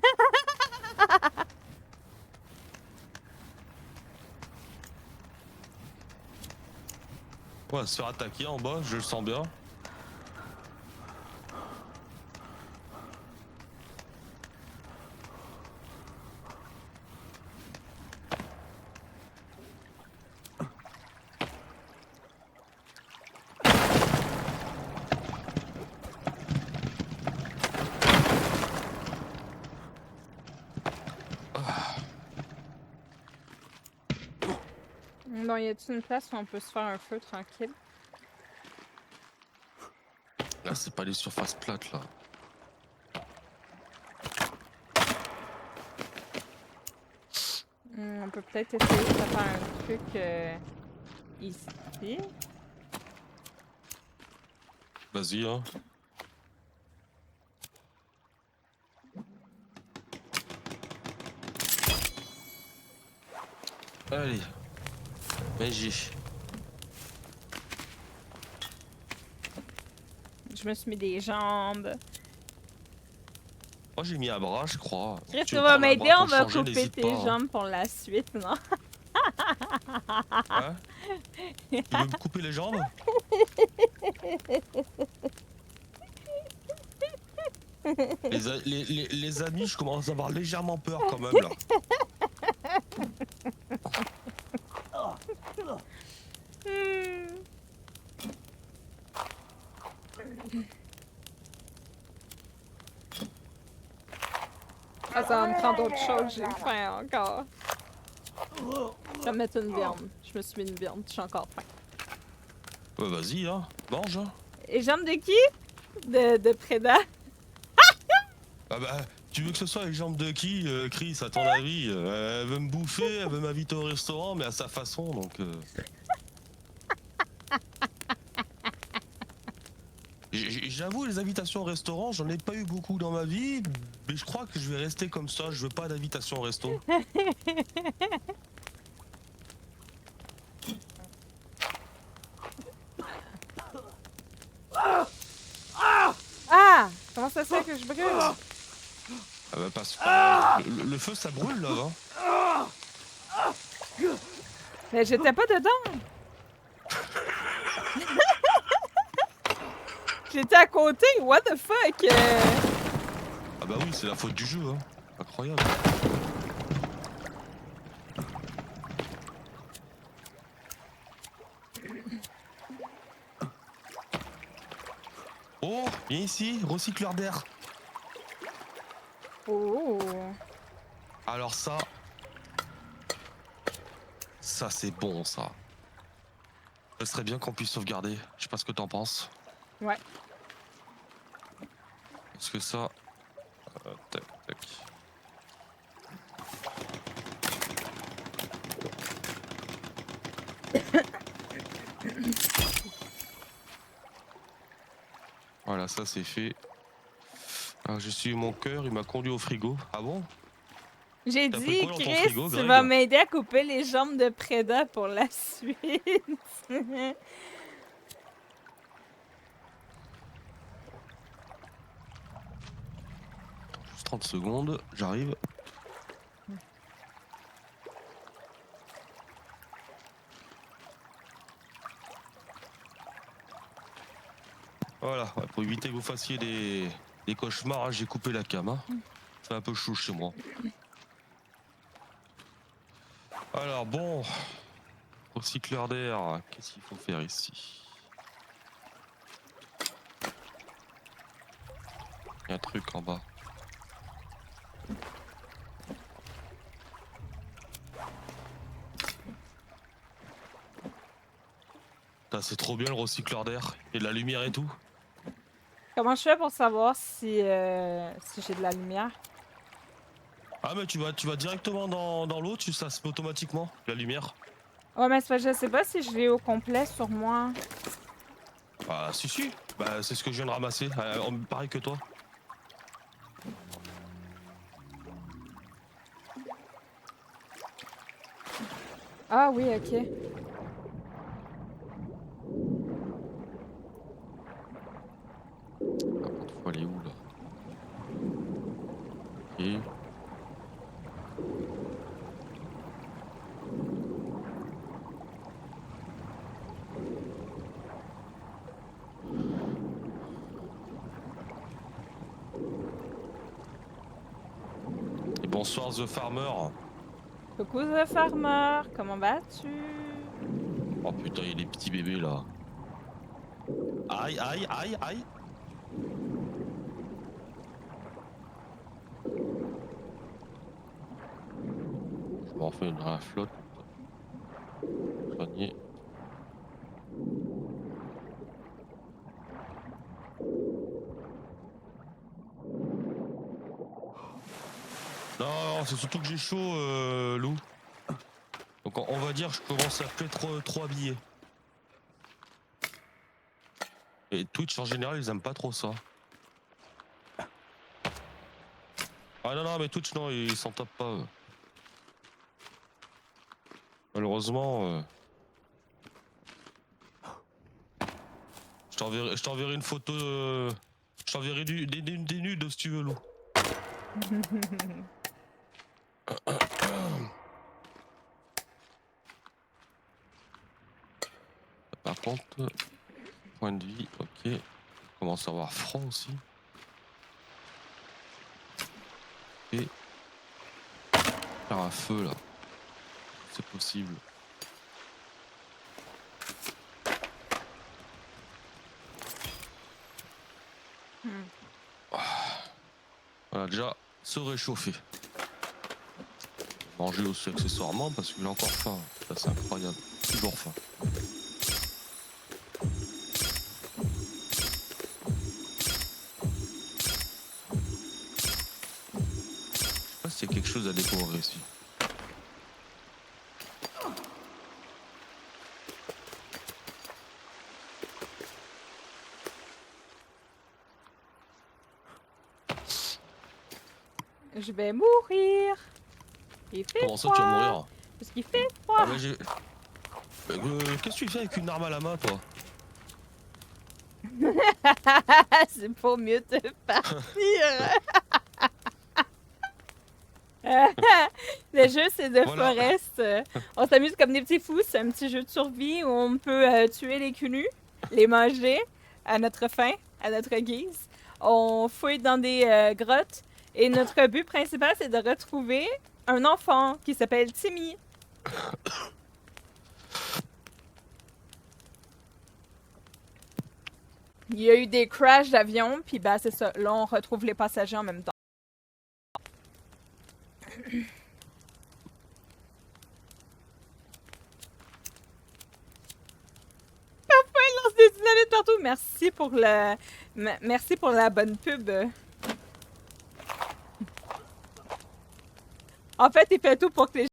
On va se faire attaquer en bas, je le sens bien. Bon, y a-t-il une place où on peut se faire un feu tranquille? Là c'est pas les surfaces plates là. On peut peut-être essayer de faire un truc ici. Vas-y hein. Allez. Magie. Je me suis mis des jambes. Moi j'ai mis un bras je crois. Chris, Tu tu veux vas prendre un m'aider, bras on pour va changer, couper n'hésite tes pas, hein. jambes pour la suite, non? Hein? Tu veux me couper les jambes? Les amis, je commence à avoir légèrement peur quand même là. Ah, ça va me prendre autre chose, j'ai faim encore. Je vais me mettre une viande. Je me suis mis une viande, je suis encore faim. Ouais, vas-y, hein, mange. Hein. Et jambes de qui? De Preda. Ah bah, tu veux que ce soit les jambes de qui, Chris, à ton avis? Elle veut me bouffer, elle veut m'inviter au restaurant, mais à sa façon, donc... J'avoue, les invitations au restaurant, j'en ai pas eu beaucoup dans ma vie, mais je crois que je vais rester comme ça, je veux pas d'invitation au resto. Ah! Comment ça se fait que je brûle? Ah bah parce que le feu ça brûle là, hein. Mais j'étais pas dedans! J'étais à côté, what the fuck? Ah bah oui, c'est la faute du jeu, hein. Incroyable. Oh, viens ici, recycleur d'air. Oh! Alors ça c'est bon ça. Ce serait bien qu'on puisse sauvegarder. Je sais pas ce que t'en penses. Ouais. Parce que ça... tac, tac. Voilà, ça c'est fait. Alors, j'ai suivi mon cœur, il m'a conduit au frigo. Ah bon? J'ai T'as pris dit, quoi dans ton Chris, frigo, tu Greg? vas m'aider à couper les jambes de Preda pour la suite. Juste 30 secondes, j'arrive. Voilà, ouais, pour éviter que vous fassiez des Des cauchemars, hein, j'ai coupé la cam. Hein. C'est un peu chaud chez moi. Alors bon, recycleur d'air, qu'est-ce qu'il faut faire ici? Il y a un truc en bas. C'est trop bien le recycleur d'air. Et de la lumière et tout. Comment je fais pour savoir si j'ai de la lumière? Ah mais tu vas directement dans l'eau, ça se met automatiquement, la lumière. Ouais, mais c'est parce que je sais pas si je l'ai au complet sur moi. Ah si. Bah c'est ce que je viens de ramasser, pareil que toi. Ah oui, ok. Faut aller où là? Ok. Et bonsoir The Farmer. Coucou The Farmer, comment vas-tu? Oh putain, il y a des petits bébés là. Aïe. Je m'en fais une à la flotte. Soigner. Non, c'est surtout que j'ai chaud, Lou. Donc on va dire que je commence à être trop habillé. Et Twitch en général ils aiment pas trop ça. Ah non mais Twitch non, ils s'en tapent pas. Malheureusement. Je t'enverrai une photo. Je t'enverrai des nudes si tu veux, Lou. Par contre, point de vie, ok. On commence à avoir froid aussi. Et faire un feu là. C'est possible. Voilà, déjà, se réchauffer. Manger aussi accessoirement parce qu'il a encore faim. Ça, c'est incroyable. Toujours faim. Je sais pas s'il y a quelque chose à découvrir ici. Je vais mourir. Il fait Comment ça, froid. tu vas mourir? Parce qu'il fait froid. Ah, qu'est-ce que tu fais avec une arme à la main, toi? C'est pour mieux te partir. Le jeu, c'est The Voilà. Forest. On s'amuse comme des petits fous. C'est un petit jeu de survie où on peut tuer les cunus, les manger à notre faim, à notre guise. On fouille dans des grottes et notre but principal, c'est de retrouver un enfant qui s'appelle Timmy. Il y a eu des crashs d'avion, puis bah c'est ça. Là, on retrouve les passagers en même temps. Parfois, il lance des dynamites partout. Merci pour la bonne pub. En fait, il fait tout pour que les